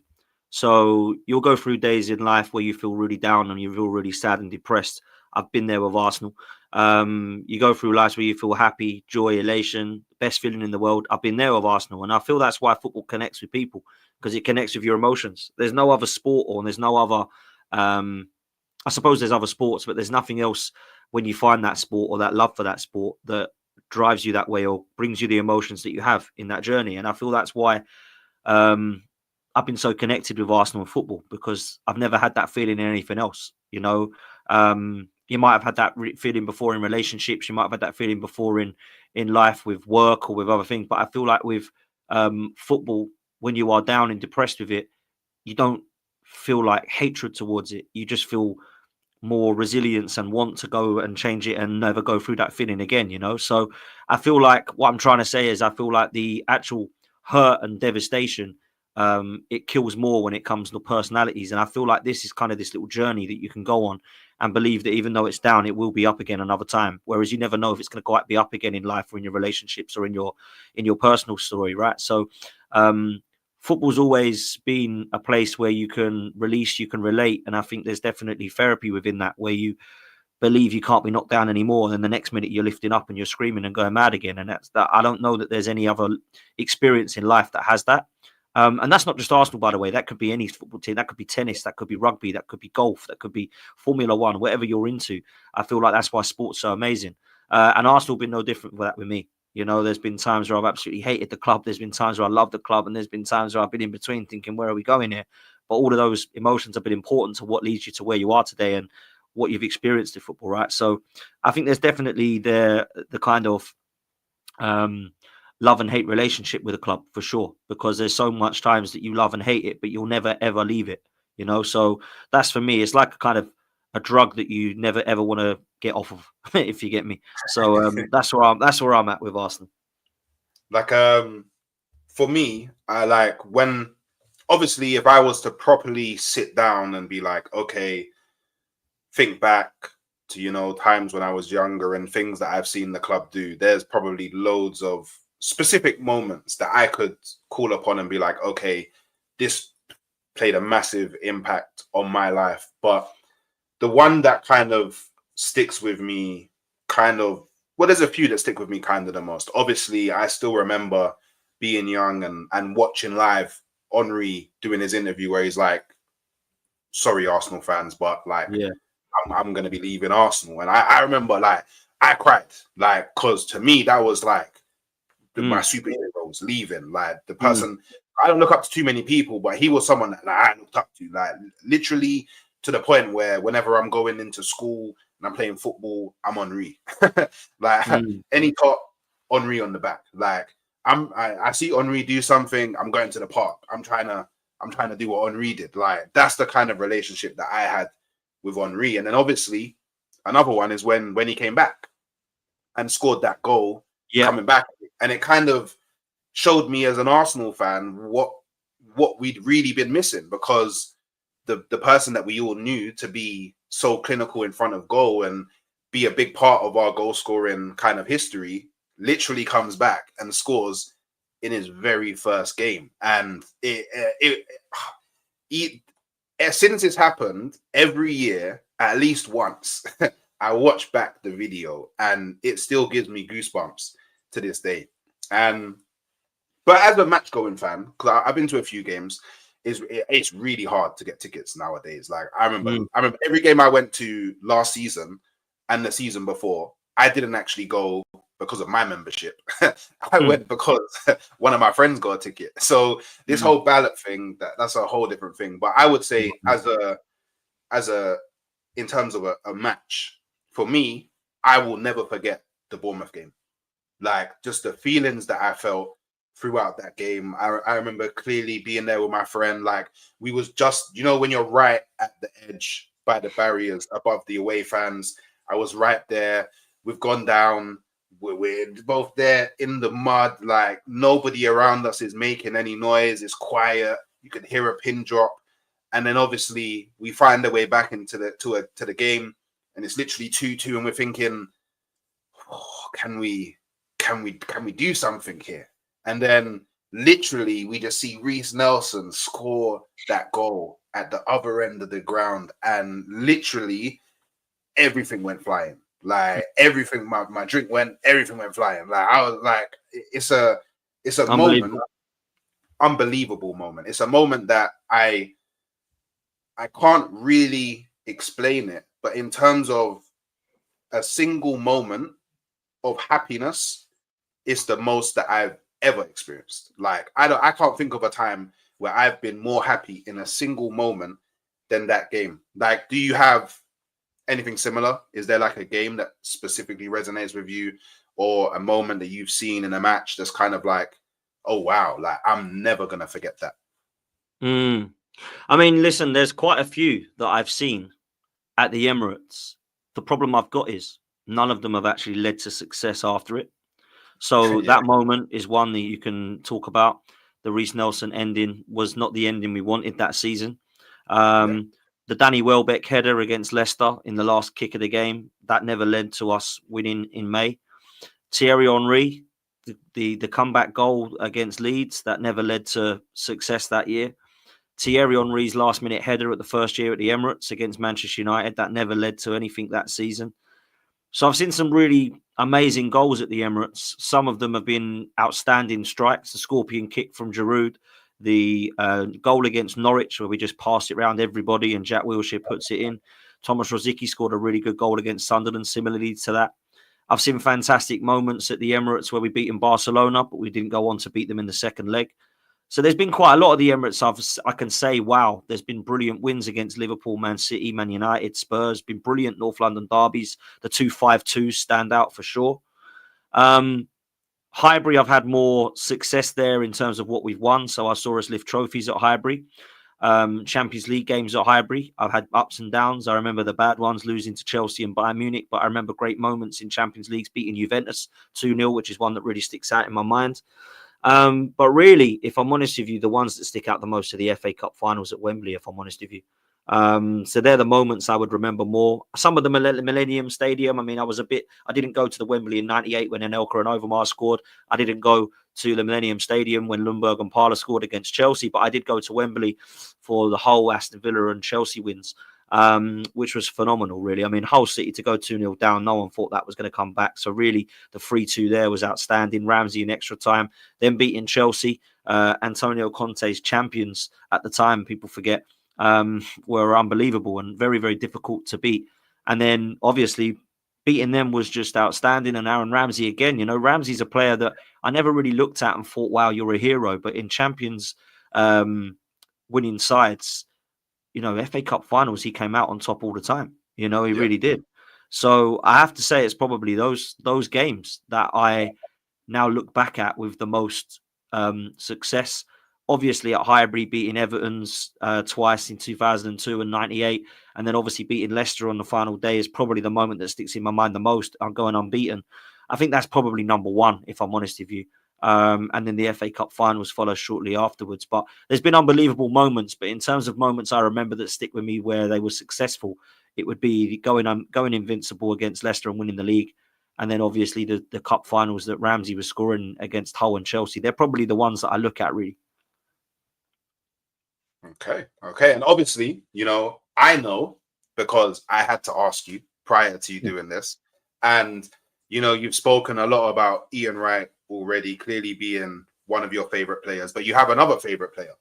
So you'll go through days in life where you feel really down and you feel really sad and depressed. I've been there with Arsenal. You go through lives where you feel happy, joy, elation, best feeling in the world. I've been there with Arsenal, and I feel that's why football connects with people, because it connects with your emotions. There's no other sport, or there's no other. I suppose there's other sports, but there's nothing else when you find that sport or that love for that sport that drives you that way or brings you the emotions that you have in that journey. And I feel that's why I've been so connected with Arsenal and football, because I've never had that feeling in anything else. You know, you might have had that feeling before in relationships. You might have had that feeling before in life with work or with other things. But I feel like with football, when you are down and depressed with it, you don't feel like hatred towards it. You just feel more resilience and want to go and change it and never go through that feeling again, you know? So I feel like what I'm trying to say is I feel like the actual hurt and devastation, it kills more when it comes to personalities. And I feel like this is kind of this little journey that you can go on and believe that even though it's down, it will be up again another time. Whereas you never know if it's going to be up again in life or in your relationships or in your personal story, right? So football's always been a place where you can release, you can relate. And I think there's definitely therapy within that, where you believe you can't be knocked down anymore. And then the next minute you're lifting up and you're screaming and going mad again. And that's that. I don't know that there's any other experience in life that has that. And that's not just Arsenal, by the way. That could be any football team. That could be tennis. That could be rugby. That could be golf. That could be Formula One, whatever you're into. I feel like that's why sport's so amazing. And Arsenal have been no different with that with me. You know, there's been times where I've absolutely hated the club. There's been times where I love the club. And there's been times where I've been in between thinking, where are we going here? But all of those emotions have been important to what leads you to where you are today and what you've experienced in football, right? So I think there's definitely the kind of love and hate relationship with a club, for sure, because there's so much times that you love and hate it, but you'll never, ever leave it, you know? So that's, for me, it's like a kind of a drug that you never ever want to get off of, if you get me. So that's where I'm at with Arsenal. Like for me, I like when, obviously, if I was to properly sit down and be like, okay, think back to, you know, times when I was younger and things that I've seen the club do, there's probably loads of specific moments that I could call upon and be like, okay, this played a massive impact on my life. But the one that kind of sticks with me well, there's a few that stick with me kind of the most. Obviously, I still remember being young and watching live Henry doing his interview where he's like, sorry, Arsenal fans, but like, Yeah. I'm going to be leaving Arsenal. And I remember, like, I cried, like, because to me, that was like my superheroes leaving. Like, the person, I don't look up to too many people, but he was someone that I looked up to, like, literally to the point where whenever I'm going into school and I'm playing football, I'm Henry. Like, any top, Henry on the back. Like, I see Henry do something, I'm going to the park. I'm trying to do what Henry did. Like, that's the kind of relationship that I had with Henry. And then obviously another one is when he came back and scored that goal, coming back, and it kind of showed me as an Arsenal fan what we'd really been missing, because the person that we all knew to be so clinical in front of goal and be a big part of our goal scoring kind of history literally comes back and scores in his very first game. And since it's happened, every year, at least once, I watch back the video and it still gives me goosebumps to this day. But as a match going fan, because I've been to a few games, it's really hard to get tickets nowadays. Like, I remember every game I went to last season and the season before, I didn't actually go because of my membership. I went because one of my friends got a ticket. So this whole ballot thing, that's a whole different thing. But I would say in terms of a match, for me, I will never forget the Bournemouth game. Like, just the feelings that I felt throughout that game. I remember clearly being there with my friend. Like, we was just, you know, when you're right at the edge by the barriers above the away fans, I was right there. We've gone down. We're both there in the mud. Like, nobody around us is making any noise. It's quiet. You can hear a pin drop. And then obviously we find our way back into the game, and it's literally 2-2, and we're thinking, oh, can we do something here? And then literally we just see Reece Nelson score that goal at the other end of the ground, and literally everything went flying. Like, everything, my drink went, everything went flying. Like, I was like, it's a moment. unbelievable moment. It's a moment that I can't really explain it, but in terms of a single moment of happiness, it's the most that I've ever experienced. Like I can't think of a time where I've been more happy in a single moment than that game. Like, do you have anything similar? Is there like a game that specifically resonates with you, or a moment that you've seen in a match that's kind of like, oh wow, like I'm never gonna forget that? Mm. I mean, listen, there's quite a few that I've seen at the Emirates. The problem I've got is none of them have actually led to success after it. So Yeah, that moment is one that you can talk about. The Reece Nelson ending was not the ending we wanted that season. yeah, The Danny Welbeck header against Leicester in the last kick of the game, that never led to us winning in May. Thierry Henry, the comeback goal against Leeds, that never led to success that year. Thierry Henry's last minute header at the first year at the Emirates against Manchester United, that never led to anything that season. So I've seen some really amazing goals at the Emirates. Some of them have been outstanding strikes. The scorpion kick from Giroud, the goal against Norwich where we just passed it around everybody and Jack Wilshere puts it in. Thomas Rosicky scored a really good goal against Sunderland similarly to that. I've seen fantastic moments at the Emirates where we beat in Barcelona, but we didn't go on to beat them in the second leg. So there's been quite a lot of the Emirates. I can say, wow, there's been brilliant wins against Liverpool, Man City, Man United, Spurs. Been brilliant North London derbies. The 2-5-2 stand out for sure. Highbury, I've had more success there in terms of what we've won. So I saw us lift trophies at Highbury. Champions League games at Highbury, I've had ups and downs. I remember the bad ones, losing to Chelsea and Bayern Munich, but I remember great moments in Champions Leagues, beating Juventus 2-0, which is one that really sticks out in my mind. But really, if I'm honest with you, the ones that stick out the most are the FA Cup finals at Wembley, if I'm honest with you. So they're the moments I would remember more. Some of the Millennium Stadium, I mean, I didn't go to the Wembley in 98 when Anelka and Overmars scored. I didn't go to the Millennium Stadium when Lundberg and Parler scored against Chelsea, but I did go to Wembley for the whole Aston Villa and Chelsea wins, which was phenomenal, really. I mean, Hull City to go 2-0 down, no one thought that was going to come back. So really, the 3-2 there was outstanding. Ramsey in extra time, then beating Chelsea. Antonio Conte's champions at the time, people forget, were unbelievable and very, very difficult to beat. And then obviously beating them was just outstanding. And Aaron Ramsey again, Ramsey's a player that I never really looked at and thought, wow, you're a hero. But in Champions winning sides, FA Cup finals, he came out on top all the time. He really did. So I have to say it's probably those games that I now look back at with the most success. Obviously at Highbury, beating Everton's twice in 2002 and 98, and then obviously beating Leicester on the final day is probably the moment that sticks in my mind the most. I'm going unbeaten. I think that's probably number one, if I'm honest with you. And then the FA Cup finals follow shortly afterwards. But there's been unbelievable moments. But in terms of moments I remember that stick with me where they were successful, it would be going invincible against Leicester and winning the league. And then obviously the cup finals that Ramsey was scoring against Hull and Chelsea. They're probably the ones that I look at, really. Okay. And obviously, I know because I had to ask you prior to you doing this. And, you've spoken a lot about Ian Wright already, clearly being one of your favorite players, but you have another favorite player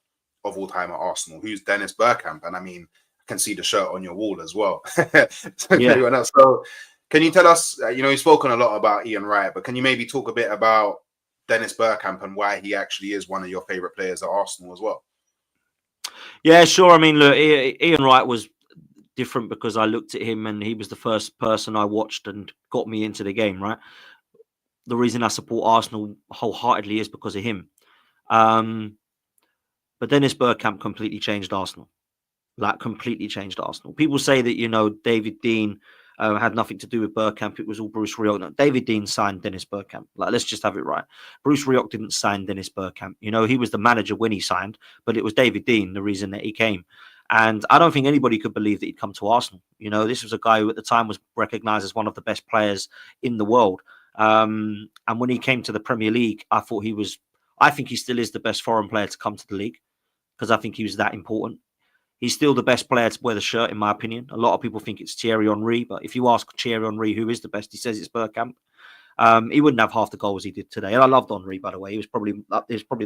of all time at Arsenal, who's Dennis Bergkamp. And I mean, I can see the shirt on your wall as well. So can you tell us, you've spoken a lot about Ian Wright, but can you maybe talk a bit about Dennis Bergkamp and why he actually is one of your favorite players at Arsenal as well? Yeah, sure. I mean, look, Ian Wright was different because I looked at him and he was the first person I watched and got me into the game, right? The reason I support Arsenal wholeheartedly is because of him. But Dennis Bergkamp completely changed Arsenal. Completely changed Arsenal. People say that, David Dein had nothing to do with Bergkamp. It was all Bruce Rioch. No, David Dein signed Dennis Bergkamp. Let's just have it right. Bruce Rioch didn't sign Dennis Bergkamp. He was the manager when he signed, but it was David Dein, the reason that he came. And I don't think anybody could believe that he'd come to Arsenal. This was a guy who at the time was recognised as one of the best players in the world. And when he came to the Premier League, I think he still is the best foreign player to come to the league because I think he was that important. He's still the best player to wear the shirt, in my opinion. A lot of people think it's Thierry Henry, but if you ask Thierry Henry who is the best, he says it's Bergkamp. He wouldn't have half the goals he did today. And I loved Henry, by the way. He was probably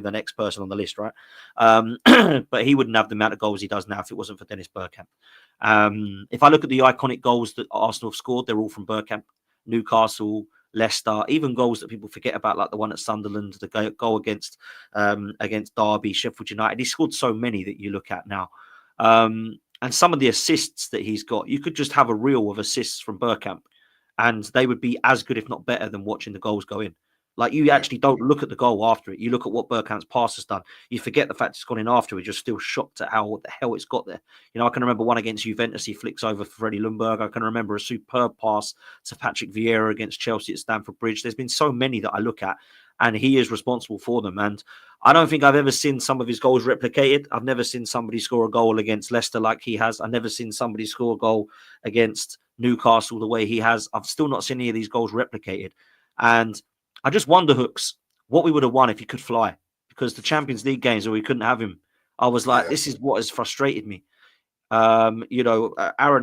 the next person on the list, right? But he wouldn't have the amount of goals he does now if it wasn't for Dennis Bergkamp. If I look at the iconic goals that Arsenal have scored, they're all from Bergkamp. Newcastle, Leicester, even goals that people forget about, like the one at Sunderland, the goal against Derby, Sheffield United. He scored so many that you look at now. And some of the assists that he's got, you could just have a reel of assists from Bergkamp, and they would be as good, if not better, than watching the goals go in. Like, you actually don't look at the goal after it. You look at what Bergkamp's pass has done. You forget the fact it's gone in afterwards. You're still shocked at what the hell it's got there. You know, I can remember one against Juventus. He flicks over for Freddie Ljungberg. I can remember a superb pass to Patrick Vieira against Chelsea at Stamford Bridge. There's been so many that I look at, and he is responsible for them. And I don't think I've ever seen some of his goals replicated. I've never seen somebody score a goal against Leicester like he has. I've never seen somebody score a goal against Newcastle the way he has. I've still not seen any of these goals replicated. And I just wonder, Hooks, what we would have won if he could fly. Because the Champions League games where we couldn't have him, I was like, this is what has frustrated me. Aaron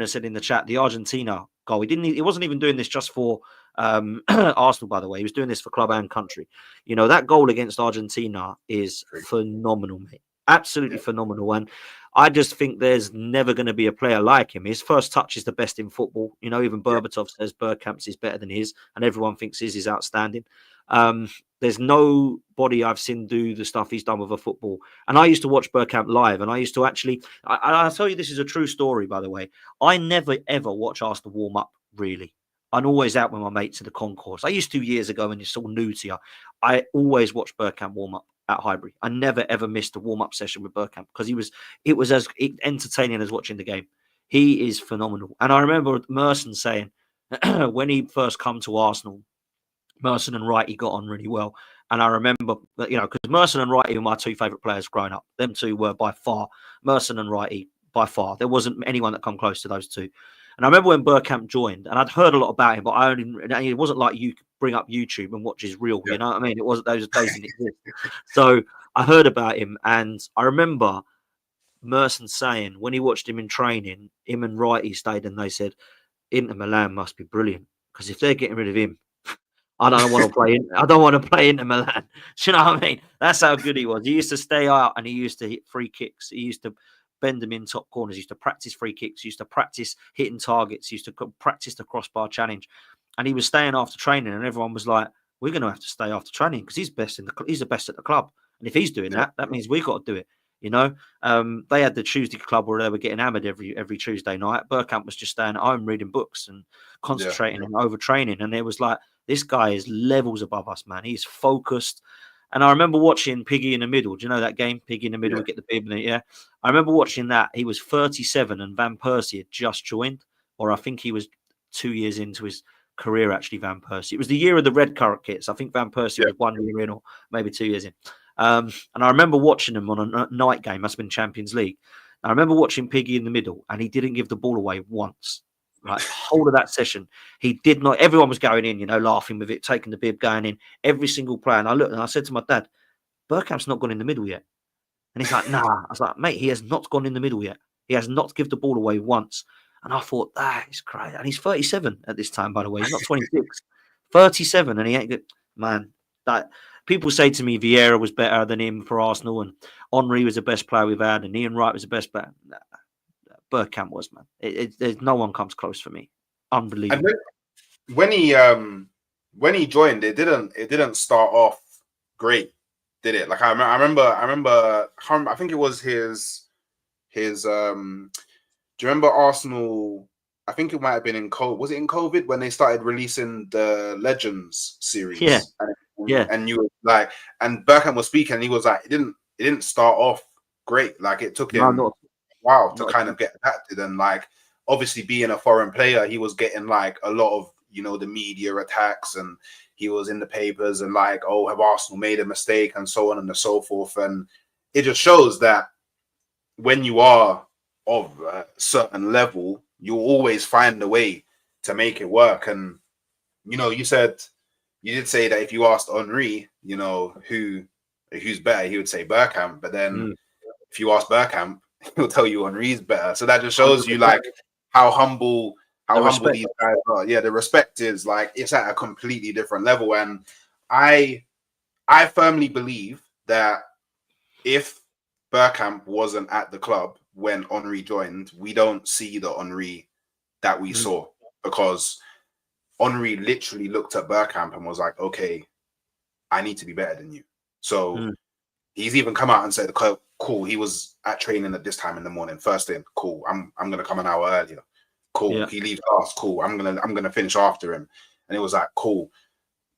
has said in the chat, the Argentina goal, he wasn't even doing this just for Arsenal, by the way. He was doing this for club and country. You know, that goal against Argentina is phenomenal, mate. Absolutely phenomenal. And I just think there's never going to be a player like him. His first touch is the best in football. You know, even Berbatov says Bergkamp's is better than his, and everyone thinks his is outstanding. There's nobody I've seen do the stuff he's done with a football. And I used to watch Bergkamp live, and I used to actually, I'll tell you, this is a true story, by the way. I never, ever watch Arsenal warm up, really. I'm always out with my mates in the concourse. I used to years ago when it's all new to you. I always watched Bergkamp warm up at Highbury. I never, ever missed a warm up session with Bergkamp because it was as entertaining as watching the game. He is phenomenal. And I remember Merson saying when he first come to Arsenal, Merson and Wrighty got on really well. And I remember, because Merson and Wrighty were my two favourite players growing up. Them two were by far, Merson and Wrighty, by far. There wasn't anyone that come close to those two. And I remember when Bergkamp joined, and I'd heard a lot about him, but it wasn't like you could bring up YouTube and watch his reel. You know what I mean? It wasn't, those days didn't exist. So I heard about him, and I remember Merson saying when he watched him in training, him and Wrighty stayed, and they said, Inter Milan must be brilliant because if they're getting rid of him, I don't want to play. I don't want to play Inter Milan. Do you know what I mean? That's how good he was. He used to stay out and he used to hit free kicks. He used to bend them in top corners. He used to practice free kicks. He used to practice hitting targets. He used to practice the crossbar challenge. And he was staying after training, and everyone was like, "We're going to have to stay after training because he's the best at the club. And if he's doing that, that means we got to do it." You know, they had the Tuesday club where they were getting hammered every Tuesday night. Bergkamp was just staying at home reading books and concentrating and overtraining. And it was like, this guy is levels above us, man. He's focused. And I remember watching Piggy in the Middle. Do you know that game? Piggy in the Middle, get the bib in it, yeah? I remember watching that. He was 37 and Van Persie had just joined, or I think he was 2 years into his career, actually, Van Persie. It was the year of the red currant kits. I think Van Persie was 1 year in or maybe 2 years in. And I remember watching him on a night game, must have been Champions League. I remember watching Piggy in the Middle, and he didn't give the ball away once. Like, the whole of that session, he did not. Everyone was going in, laughing with it, taking the bib, going in. Every single player. And I looked and I said to my dad, Bergkamp's not gone in the middle yet. And he's like, nah. I was like, mate, he has not gone in the middle yet. He has not given the ball away once. And I thought, that is crazy. And he's 37 at this time, by the way. He's not 26. 37, and he ain't good. Man, that people say to me Vieira was better than him for Arsenal, and Henry was the best player we've had, and Ian Wright was the best player. Bergkamp was, man. There's no one comes close for me. Unbelievable. And when he joined, it didn't start off great, did it? Like I remember. I think it was his. Do you remember Arsenal? I think it might have been in COVID. Was it in COVID when they started releasing the Legends series? Yeah. And you were like, and Bergkamp was speaking, and he was like, it didn't start off great. Like it took him a while to kind of get adapted, and like obviously being a foreign player, he was getting like a lot of the media attacks, and he was in the papers and like, oh, have Arsenal made a mistake, and so on and so forth. And it just shows that when you are of a certain level, you'll always find a way to make it work. And you did say that if you asked Henry, who's better, he would say Bergkamp. But then if you ask Bergkamp, he'll tell you Henry's better. So that just shows you like how humble how humble these guys are. Yeah, the respect is like it's at a completely different level. And I firmly believe that if Bergkamp wasn't at the club when Henry joined, we don't see the Henry that we saw, because Henry literally looked at Bergkamp and was like, okay, I need to be better than you. So he's even come out and said, cool, he was at training at this time in the morning, first in, cool, I'm gonna come an hour earlier. Cool. Yeah. He leaves last, cool. I'm gonna finish after him. And it was like, cool.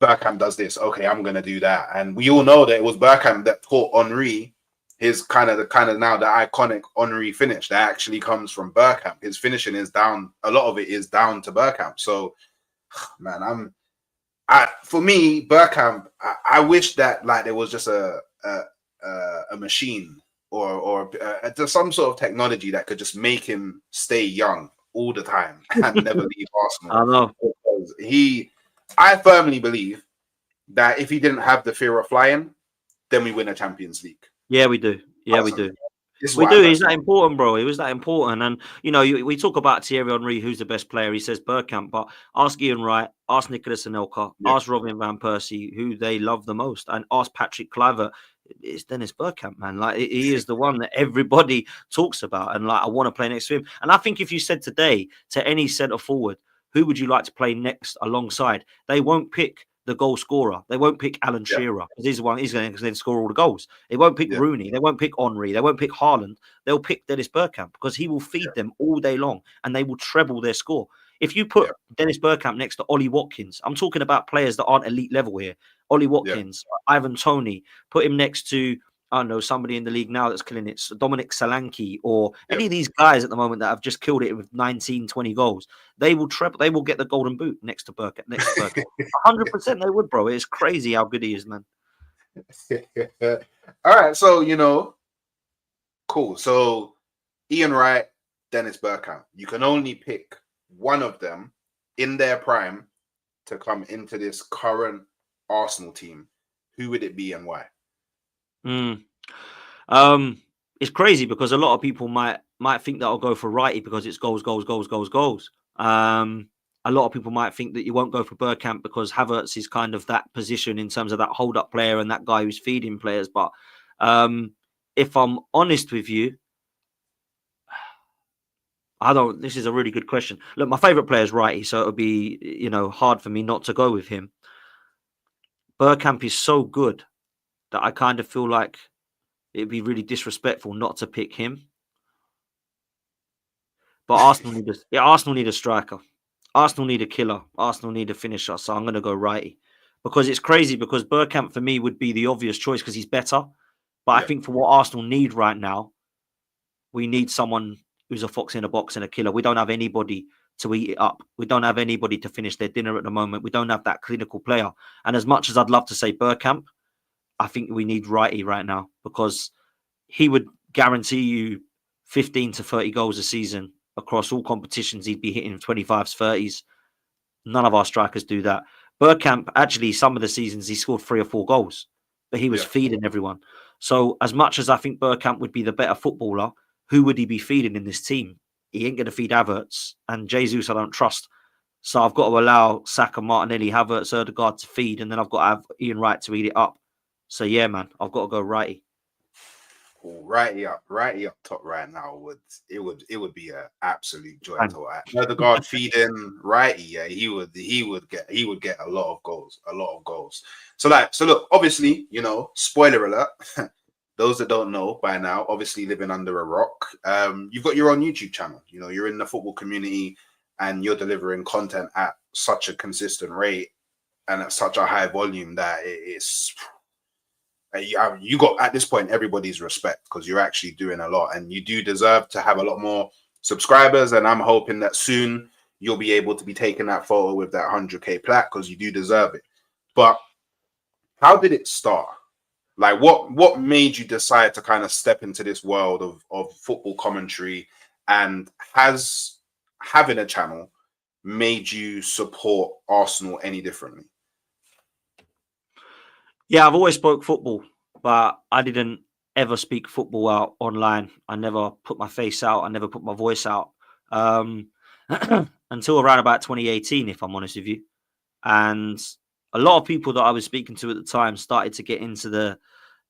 Bergkamp does this, okay, I'm gonna do that. And we all know that it was Bergkamp that taught Henry his kind of now the iconic Henry finish that actually comes from Bergkamp. His finishing is down, a lot of it is down to Bergkamp. So man, for me, Bergkamp, I wish that like there was just a machine or some sort of technology that could just make him stay young all the time and never leave Arsenal. I know. I firmly believe that if he didn't have the fear of flying, then we win a Champions League. Yeah, we do. Yeah, we do. We do. He's that important, bro. He was that important. And, you know, we talk about Thierry Henry, who's the best player. He says Bergkamp, but ask Ian Wright, ask Nicolas Anelka, ask Robin Van Persie, who they love the most, and ask Patrick Kluivert. It's Dennis Bergkamp, man. Like, he is the one that everybody talks about. And, like, I want to play next to him. And I think if you said today to any centre forward, who would you like to play next alongside? They won't pick the goal scorer. They won't pick Alan Shearer because he's the one he's going to then score all the goals. They won't pick Rooney. They won't pick Henry. They won't pick Haaland. They'll pick Dennis Bergkamp because he will feed them all day long and they will treble their score. If you put Dennis Bergkamp next to Ollie Watkins, I'm talking about players that aren't elite level here. Ollie Watkins, Ivan Toney, put him next to, I don't know, somebody in the league now that's killing it, so Dominic Solanke or any of these guys at the moment that have just killed it with 19, 20 goals. They will they will get the golden boot next to Bergkamp. 100% they would, bro. It's crazy how good he is, man. All right, so, you know, cool. So Ian Wright, Dennis Bergkamp. You can only pick one of them in their prime to come into this current Arsenal team. Who would it be and why? It's crazy because a lot of people might think that I'll go for Righty because it's goals. A lot of people might think that you won't go for Bergkamp because Havertz is kind of that position in terms of that hold-up player and that guy who's feeding players. But if I'm honest with you, this is a really good question. Look, my favourite player is Righty, so it would be, you know, hard for me not to go with him. Bergkamp is so good that I kind of feel like it'd be really disrespectful not to pick him. But Arsenal need a striker. Arsenal need a killer. Arsenal need a finisher. So I'm going to go Righty. Because it's crazy because Bergkamp for me would be the obvious choice because he's better. But I think for what Arsenal need right now, we need someone who's a fox in a box and a killer. We don't have anybody to eat it up. We don't have anybody to finish their dinner at the moment. We don't have that clinical player. And as much as I'd love to say Bergkamp, I think we need Righty right now because he would guarantee you 15 to 30 goals a season across all competitions. He'd be hitting 25s, 30s. None of our strikers do that. Bergkamp, actually, some of the seasons he scored 3 or 4 goals, but he was feeding everyone. So as much as I think Bergkamp would be the better footballer, who would he be feeding in this team? He ain't going to feed Havertz and Jesus I don't trust. So I've got to allow Saka, Martinelli, Havertz, Ødegaard to feed, and then I've got to have Ian Wright to eat it up. So yeah, man, I've got to go Righty. Righty up top right now would be an absolute joy to watch. Ødegaard feeding Righty, yeah, he would get a lot of goals. So look, obviously, you know, spoiler alert. Those that don't know by now, obviously living under a rock, you've got your own YouTube channel. You know, you're in the football community and you're delivering content at such a consistent rate and at such a high volume that it's you got at this point everybody's respect because you're actually doing a lot and you do deserve to have a lot more subscribers. And I'm hoping that soon you'll be able to be taking that photo with that 100K plaque because you do deserve it. But how did it start? Like, what made you decide to kind of step into this world of football commentary, and has having a channel made you support Arsenal any differently? Yeah, I've always spoke football, but I didn't ever speak football out online. I never put my face out. I never put my voice out. And until around about 2018, if I'm honest with you. And a lot of people that I was speaking to at the time started to get into the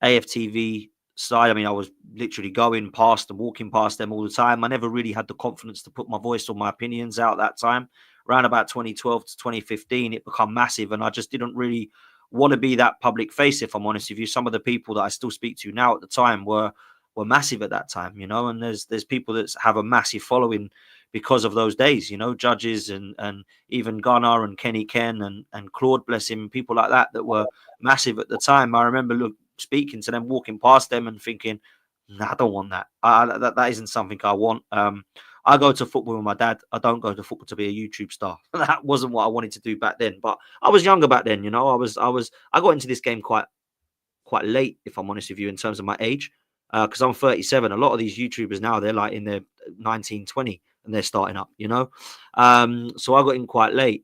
AFTV side. I mean, I was literally going past and walking past them all the time. I never really had the confidence to put my voice or my opinions out that time. Around about 2012 to 2015, it became massive, and I just didn't really want to be that public face. If I'm honest with you, some of the people that I still speak to now at the time were massive at that time, you know. And there's people that have a massive following because of those days, you know, judges and even Gunnar and Kenny Ken and Claude, bless him, people like that were massive at the time. I remember speaking to them, walking past them and thinking, nah, I don't want that. That isn't something I want. I go to football with my dad. I don't go to football to be a YouTube star. That wasn't what I wanted to do back then. But I was younger back then, you know. I got into this game quite late, if I'm honest with you, in terms of my age, because I'm 37. A lot of these YouTubers now, they're like in their 19, 20, and they're starting up, you know. So I got in quite late.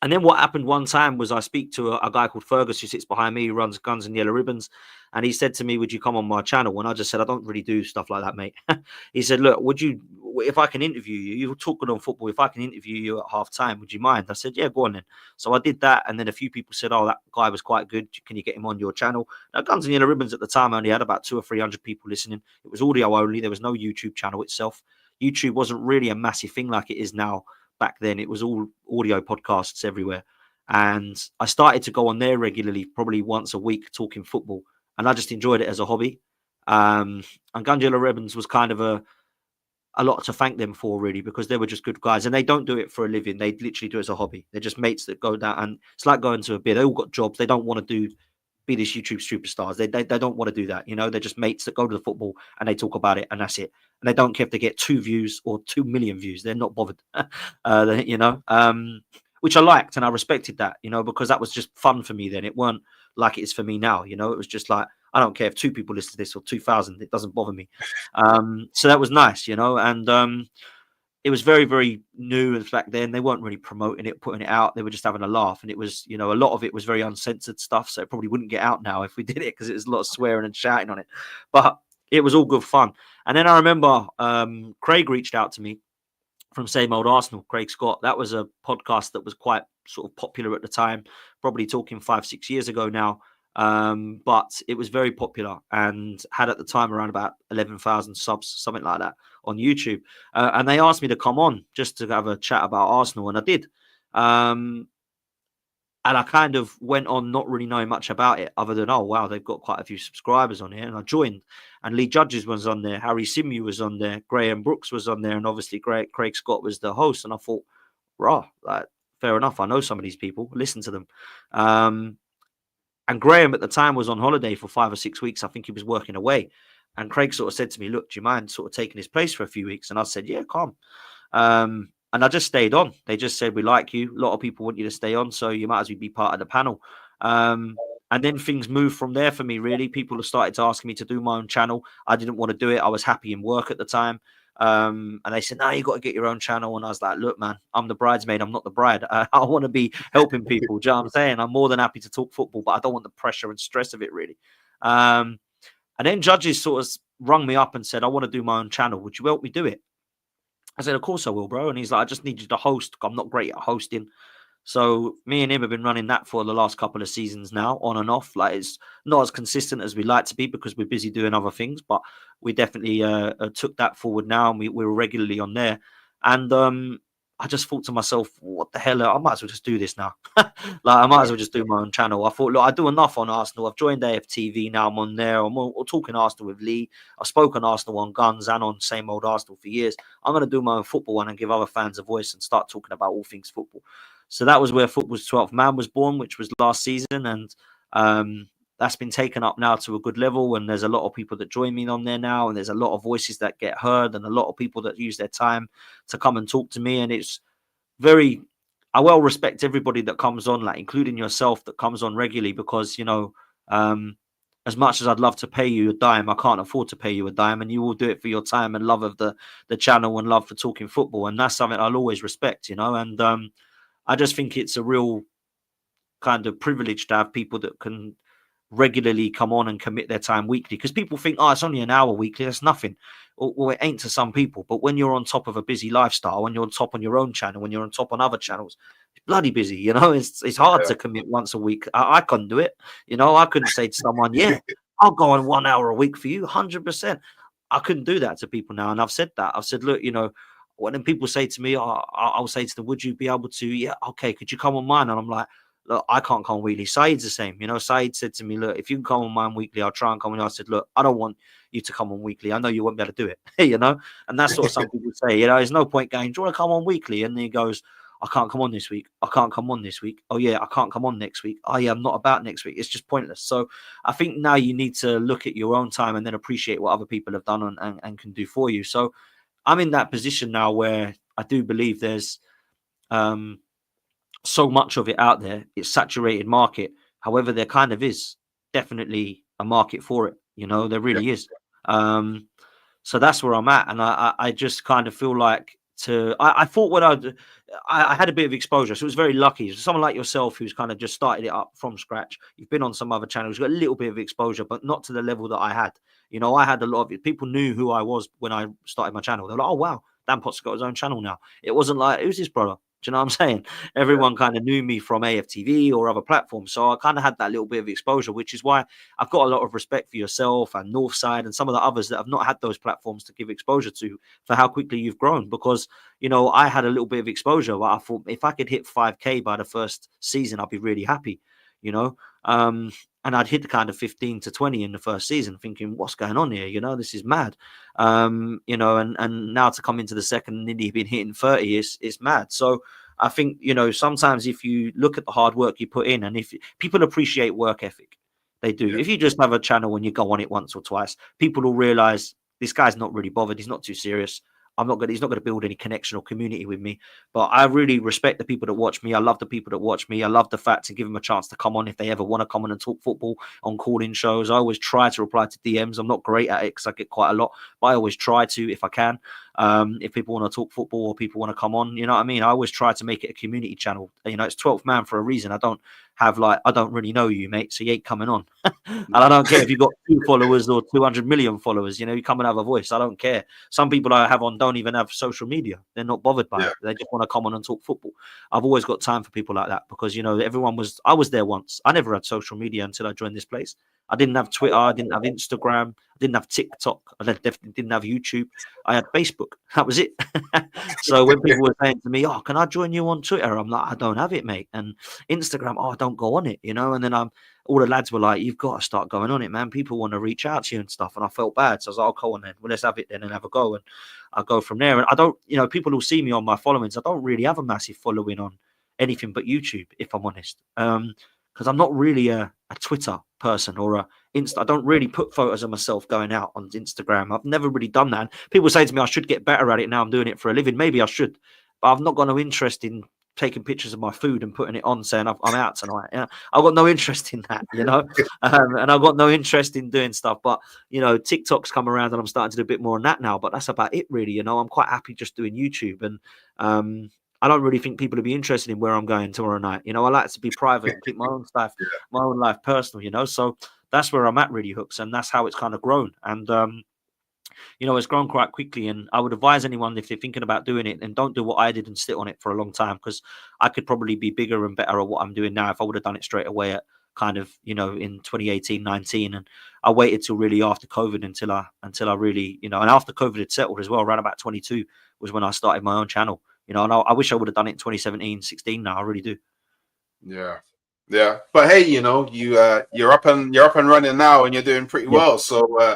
And then what happened one time was I speak to a guy called Fergus who sits behind me, who runs Guns and Yellow Ribbons. And he said to me, would you come on my channel? And I just said, I don't really do stuff like that, mate. He said, look, if I can interview you, you're talking on football, if I can interview you at half time, would you mind? I said, yeah, go on then. So I did that. And then a few people said, oh, that guy was quite good. Can you get him on your channel? Now, Guns and Yellow Ribbons at the time only had about 200 or 300 people listening. It was audio only. There was no YouTube channel itself. YouTube wasn't really a massive thing like it is now. Back then, it was all audio podcasts everywhere. And I started to go on there regularly, probably once a week, talking football. And I just enjoyed it as a hobby. And Gunjula Ribbons was kind of a lot to thank them for, really, because they were just good guys. And they don't do it for a living. They literally do it as a hobby. They're just mates that go down. And it's like going to a beer. They all got jobs. They don't want to be these YouTube superstars. They don't want to do that. You know, they're just mates that go to the football and they talk about it, and that's it. And they don't care if they get 2 views or 2 million views. They're not bothered, you know, which I liked and I respected that, you know, because that was just fun for me then. It weren't like it is for me now, you know. It was just like, I don't care if 2 people listen to this or 2,000. It doesn't bother me. So that was nice, you know. And it was very, very new. And back then, they weren't really promoting it, putting it out. They were just having a laugh. And it was, you know, a lot of it was very uncensored stuff. So it probably wouldn't get out now if we did it, because it was a lot of swearing and shouting on it. But it was all good fun. And then I remember Craig reached out to me from Same Old Arsenal, Craig Scott. That was a podcast that was quite sort of popular at the time, probably talking 5-6 years ago now. But it was very popular and had at the time around about 11,000 subs, something like that, on YouTube. And they asked me to come on just to have a chat about Arsenal, and I did. And I kind of went on not really knowing much about it, other than, oh, wow, they've got quite a few subscribers on here. And I joined, and Lee Judges was on there, Harry Simu was on there, Graham Brooks was on there, and obviously Craig Scott was the host. And I thought, rah, like, fair enough. I know some of these people, listen to them. And Graham at the time was on holiday for 5 or 6 weeks. I think he was working away. And Craig sort of said to me, look, do you mind sort of taking his place for a few weeks? And I said, yeah, come. And I just stayed on. They just said, we like you. A lot of people want you to stay on, so you might as well be part of the panel. And then things moved from there for me, really. People have started to ask me to do my own channel. I didn't want to do it. I was happy in work at the time. And they said, no, you got to get your own channel. And I was like, look, man, I'm the bridesmaid. I'm not the bride. I want to be helping people. Do you know what I'm saying? I'm more than happy to talk football, but I don't want the pressure and stress of it, really. And then Judges sort of rung me up and said, I want to do my own channel. Would you help me do it? I said, of course I will, bro. And he's like, I just need you to host. I'm not great at hosting. So me and him have been running that for the last couple of seasons now, on and off. Like, it's not as consistent as we like to be because we're busy doing other things, but we definitely took that forward now, and we're regularly on there. And I just thought to myself, what the hell? I might as well just do this now. Like, I might as well just do my own channel. I thought, look, I do enough on Arsenal. I've joined AFTV now. I'm on there. I'm talking Arsenal with Lee. I've spoken Arsenal on Guns and on Same Old Arsenal for years. I'm going to do my own football one and give other fans a voice and start talking about all things football. So that was where Football's 12th Man was born, which was last season. And that's been taken up now to a good level. And there's a lot of people that join me on there now. And there's a lot of voices that get heard and a lot of people that use their time to come and talk to me. And it's very, I well respect everybody that comes on, like including yourself, that comes on regularly, because, you know, as much as I'd love to pay you a dime, I can't afford to pay you a dime, and you will do it for your time and love of the channel and love for talking football. And that's something I'll always respect, you know. And I just think it's a real kind of privilege to have people that can regularly come on and commit their time weekly, because people think, oh, it's only an hour weekly, that's nothing. Well, it ain't to some people, but when you're on top of a busy lifestyle, when you're on top on your own channel, when you're on top on other channels, it's bloody busy, you know. It's hard to commit once a week. I couldn't do it, you know. I couldn't say to someone, yeah, I'll go on 1 hour a week for you, 100%. I couldn't do that to people now, and I've said that. I've said, look, you know, when people say to me, oh, I'll say to them, would you be able to? Yeah, okay, could you come on mine? And I'm like, look, I can't come weekly. Saeed's the same. You know, Saeed said to me, look, if you can come on mine weekly, I'll try and come on. I said, look, I don't want you to come on weekly. I know you won't be able to do it, you know? And that's what some people say, you know, there's no point going, do you want to come on weekly? And then he goes, I can't come on this week. I can't come on this week. Oh, yeah, I can't come on next week. Oh, yeah, I'm not about next week. It's just pointless. So I think now you need to look at your own time and then appreciate what other people have done and can do for you. So I'm in that position now where I do believe there's so much of it out there. It's saturated market. However, there kind of is definitely a market for it. You know, there really is. So that's where I'm at. And I just kind of feel like I thought when I had a bit of exposure. So it was very lucky. So someone like yourself who's kind of just started it up from scratch. You've been on some other channels, you've got a little bit of exposure, but not to the level that I had. You know, I had a lot of it. People knew who I was when I started my channel. They're like, oh, wow, Dan Potts got his own channel now. It wasn't like, who's this brother? Do you know what I'm saying? Everyone kind of knew me from AFTV or other platforms. So I kind of had that little bit of exposure, which is why I've got a lot of respect for yourself and Northside and some of the others that have not had those platforms to give exposure to, for how quickly you've grown. Because, you know, I had a little bit of exposure, but I thought if I could hit 5K by the first season, I'd be really happy, you know. And I'd hit the kind of 15 to 20 in the first season, thinking, what's going on here? You know, this is mad. You know, and now to come into the second and nearly been hitting 30 is mad. So I think, you know, sometimes if you look at the hard work you put in, and if people appreciate work ethic, they do. If you just have a channel and you go on it once or twice, people will realize this guy's not really bothered. He's not too serious. He's not going to build any connection or community with me. But I really respect the people that watch me. I love the people that watch me. I love the fact to give them a chance to come on if they ever want to come on and talk football on call-in shows. I always try to reply to DMs. I'm not great at it because I get quite a lot, but I always try to if I can. If people want to talk football or people want to come on, you know what I mean? I always try to make it a community channel. You know, it's 12th man for a reason. I don't really know you, mate, so you ain't coming on. And I don't care if you've got 2 followers or 200 million followers, you know, you come and have a voice. I don't care. Some people I have on don't even have social media. They're not bothered by it. They just want to come on and talk football. I've always got time for people like that because, you know, I was there once. I never had social media until I joined this place. I didn't have Twitter. I didn't have Instagram. I didn't have TikTok. I definitely didn't have YouTube. I had Facebook. That was it. So when people were saying to me, oh, can I join you on Twitter? I'm like, I don't have it, mate. And Instagram, oh, I don't go on it, you know. And then all the lads were like, you've got to start going on it, man. People want to reach out to you and stuff. And I felt bad. So I was like, oh, go on then. Well, let's have it then and have a go. And I'll go from there. And I don't, you know, people will see me on my followings. I don't really have a massive following on anything but YouTube, if I'm honest. Because I'm not really a Twitter person or a Insta. I don't really put photos of myself going out on Instagram. I've never really done that. And people say to me, I should get better at it now. I'm doing it for a living. Maybe I should. But I've not got no interest in taking pictures of my food and putting it on saying I'm out tonight. You know? I've got no interest in that, you know, and I've got no interest in doing stuff. But, you know, TikTok's come around and I'm starting to do a bit more on that now. But that's about it, really. You know, I'm quite happy just doing YouTube. And I don't really think people will be interested in where I'm going tomorrow night. You know, I like to be private and keep my own stuff, my own life personal, you know. So that's where I'm at, really, Hooks. And that's how it's kind of grown. And, you know, it's grown quite quickly. And I would advise anyone, if they're thinking about doing it, and don't do what I did and sit on it for a long time, because I could probably be bigger and better at what I'm doing now if I would have done it straight away at kind of, you know, in 2018, 19. And I waited till really after COVID until I really, you know, and after COVID had settled as well, around about 22 was when I started my own channel. You know, and I wish I would have done it in 2017, 16 now. I really do. Yeah. But hey, you know, you're up and running now and you're doing pretty well. So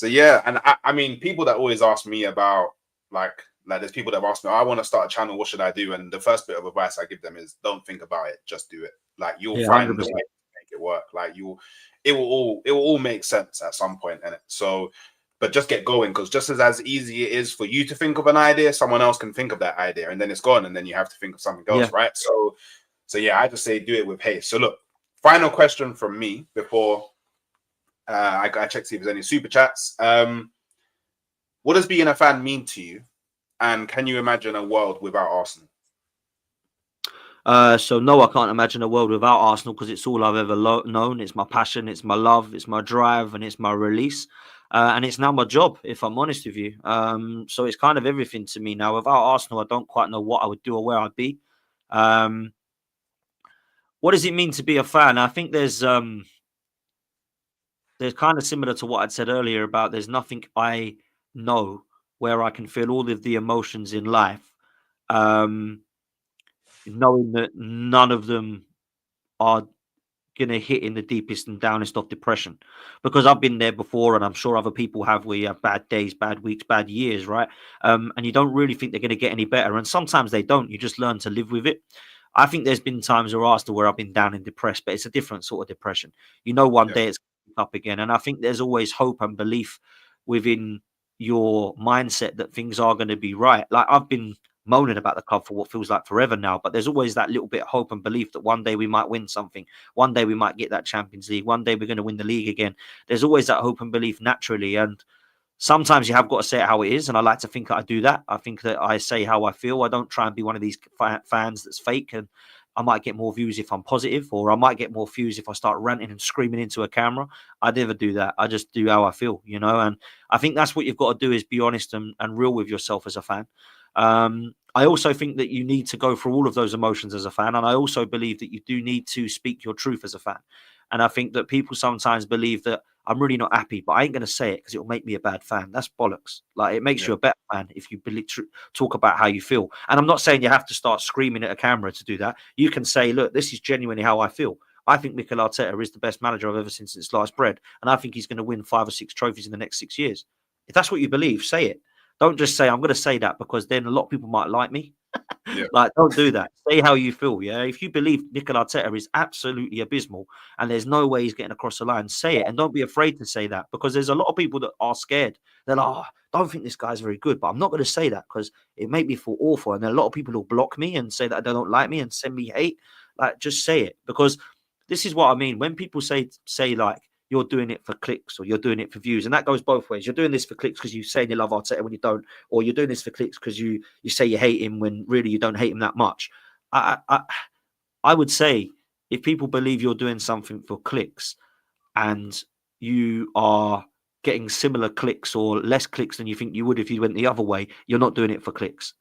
yeah. And I mean, people that always ask me about like there's people that have asked me, I want to start a channel, what should I do? And the first bit of advice I give them is don't think about it, just do it. Like you'll find 100%. The way to make it work. Like it will all make sense at some point. And so but just get going, because just as easy it is for you to think of an idea, someone else can think of that idea and then it's gone and then you have to think of something else, right? So yeah, I just say do it with haste. So look, final question from me before I check to see if there's any super chats. What does being a fan mean to you? And can you imagine a world without Arsenal? So no, I can't imagine a world without Arsenal because it's all I've ever known. It's my passion, it's my love, it's my drive, and it's my release. And it's now my job, if I'm honest with you. So it's kind of everything to me now. Without Arsenal, I don't quite know what I would do or where I'd be. Um, what does it mean to be a fan? I think there's kind of similar to what I'd said earlier about there's nothing I know where I can feel all of the emotions in life, um, knowing that none of them are going to hit in the deepest and downest of depression, because I've been there before and I'm sure other people have, where you have bad days, bad weeks, bad years, right? And you don't really think they're going to get any better, and sometimes they don't. You just learn to live with it. I think there's been times where Arsenal where I've been down and depressed, but it's a different sort of depression. One Yeah, day it's up again, and I think there's always hope and belief within your mindset that things are going to be right. Like, I've been moaning about the club for what feels like forever now, but there's always that little bit of hope and belief that one day we might win something. One day we might get that Champions League. One day we're going to win the league again. There's always that hope and belief naturally. And sometimes you have got to say it how it is. And I like to think that I do that. I think that I say how I feel. I don't try and be one of these fans that's fake. And I might get more views if I'm positive, or I might get more views if I start ranting and screaming into a camera. I never do that. I just do how I feel, And I think that's what you've got to do, is be honest and real with yourself as a fan. I also think that you need to go through all of those emotions as a fan. And I also believe that you do need to speak your truth as a fan. And I think that people sometimes believe that I'm really not happy, but I ain't going to say it because it'll make me a bad fan. That's bollocks. Like, it makes yeah, you a better fan if you talk about how you feel. And I'm not saying you have to start screaming at a camera to do that. You can say, look, this is genuinely how I feel. I think Mikel Arteta is the best manager I've ever seen since sliced bread. And I think he's going to win 5 or 6 trophies in the next 6 years. If that's what you believe, say it. Don't just say, I'm going to say that because then a lot of people might like me. yeah. Like, don't do that. Say how you feel. Yeah. If you believe Mikel Arteta is absolutely abysmal and there's no way he's getting across the line, say it. And don't be afraid to say that, because there's a lot of people that are scared. They're like, oh, I don't think this guy's very good, but I'm not going to say that because it make me feel awful. And a lot of people will block me and say that they don't like me and send me hate. Like, just say it, because this is what I mean. When people say like, you're doing it for clicks or you're doing it for views, and that goes both ways. You're doing this for clicks because you say you love Arteta when you don't, or you're doing this for clicks because you say you hate him when really you don't hate him that much. I would say, if people believe you're doing something for clicks and you are getting similar clicks or less clicks than you think you would if you went the other way, you're not doing it for clicks.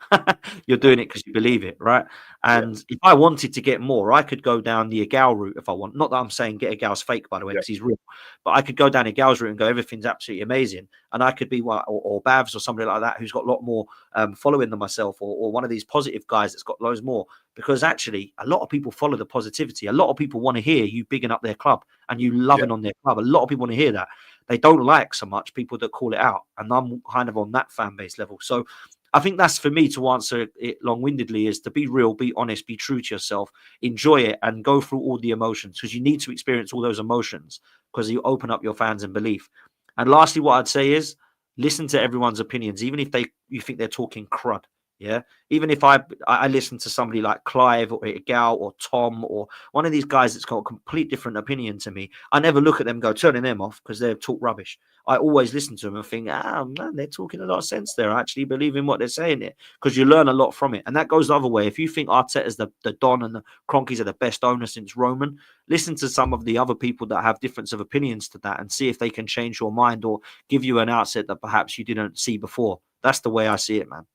You're doing it because you believe it, right? Yeah, And if I wanted to get more, I could go down the Agal route if I want. Not that I'm saying get Agal's fake, by the way, yeah, because he's real. But I could go down Agal's route and go, everything's absolutely amazing. And I could be one, or Bavs or somebody like that who's got a lot more following than myself, or one of these positive guys that's got loads more. Because actually, a lot of people follow the positivity. A lot of people want to hear you bigging up their club and you yeah. loving on their club. A lot of people want to hear that. They don't like so much people that call it out. And I'm kind of on that fan base level. So I think that's, for me, to answer it long-windedly, is to be real, be honest, be true to yourself, enjoy it, and go through all the emotions, because you need to experience all those emotions, because you open up your fans and belief. And lastly, what I'd say is listen to everyone's opinions, even if you think they're talking crud. Yeah. Even if I listen to somebody like Clive or Gal or Tom or one of these guys that's got a complete different opinion to me, I never look at them and go, turning them off because they're talk rubbish. I always listen to them and think, man, they're talking a lot of sense there. I actually believe in what they're saying there, because you learn a lot from it. And that goes the other way. If you think Arteta's the Don and the Cronkies are the best owner since Roman, listen to some of the other people that have difference of opinions to that and see if they can change your mind or give you an outset that perhaps you didn't see before. That's the way I see it, man.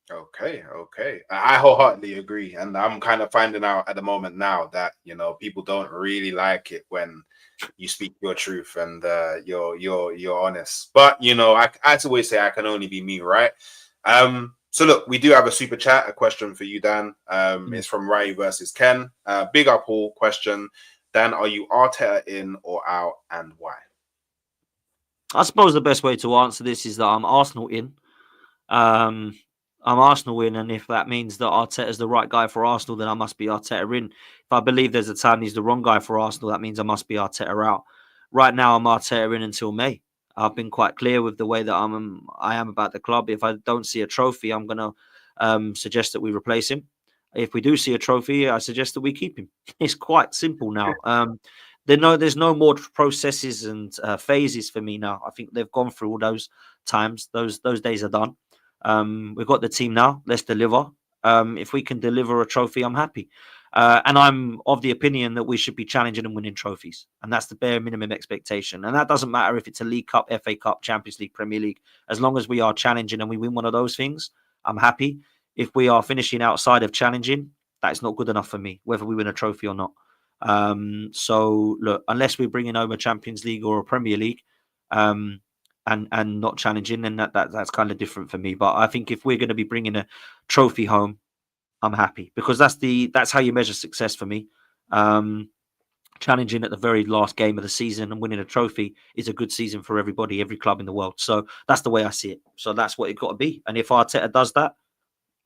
Okay, okay. I wholeheartedly agree, and I'm kind of finding out at the moment now that people don't really like it when you speak your truth and you're honest. But I always say I can only be me, right? So look, we do have a super chat, a question for you, Dan. Mm. It's from Ray versus Ken. Big up all question. Dan, are you Arteta in or out, and why? I suppose the best way to answer this is that I'm Arsenal in. Um, I'm Arsenal in, and if that means that Arteta's the right guy for Arsenal, then I must be Arteta in. If I believe there's a time he's the wrong guy for Arsenal, that means I must be Arteta out. Right now, I'm Arteta in until May. I've been quite clear with the way that I am about the club. If I don't see a trophy, I'm going to suggest that we replace him. If we do see a trophy, I suggest that we keep him. It's quite simple now. There's no more processes and phases for me now. I think they've gone through all those times. Those days are done. We've got the team now. Let's deliver. If we can deliver a trophy, I'm happy. And I'm of the opinion that we should be challenging and winning trophies. And that's the bare minimum expectation. And that doesn't matter if it's a League Cup, FA Cup, Champions League, Premier League. As long as we are challenging and we win one of those things, I'm happy. If we are finishing outside of challenging, that's not good enough for me, whether we win a trophy or not. So, look, unless we're bringing home a Champions League or a Premier League, and not challenging, then that's kind of different for me. But I think if we're going to be bringing a trophy home, I'm happy, because that's how you measure success for me. Challenging at the very last game of the season and winning a trophy is a good season for everybody, every club in the world. So that's the way I see it. So that's what it got to be. And if Arteta does that,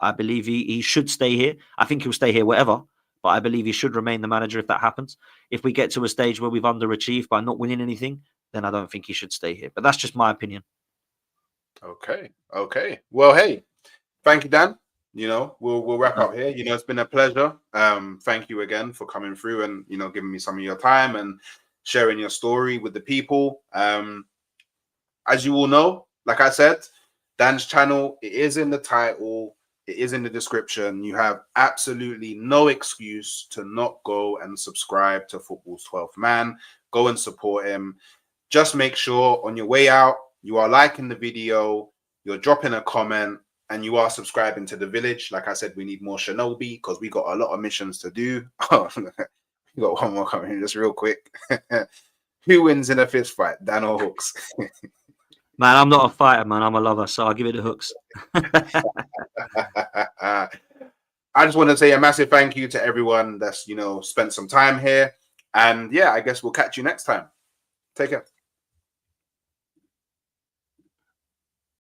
I believe he should stay here. I think he'll stay here wherever, but I believe he should remain the manager if that happens. If we get to a stage where we've underachieved by not winning anything, then I don't think he should stay here. But that's just my opinion. Okay. Well, hey, thank you, Dan. We'll wrap up here. It's been a pleasure. Thank you again for coming through and giving me some of your time and sharing your story with the people. As you all know, like I said, Dan's channel, it is in the title, it is in the description. You have absolutely no excuse to not go and subscribe to Football's 12th Man. Go and support him. Just make sure on your way out, you are liking the video, you're dropping a comment, and you are subscribing to the village. Like I said, we need more Shinobi because we got a lot of missions to do. We got one more coming in just real quick. Who wins in a fist fight, Dan or Hooks? Man, I'm not a fighter, man. I'm a lover, so I'll give it the Hooks. I just want to say a massive thank you to everyone that's, spent some time here. And yeah, I guess we'll catch you next time. Take care.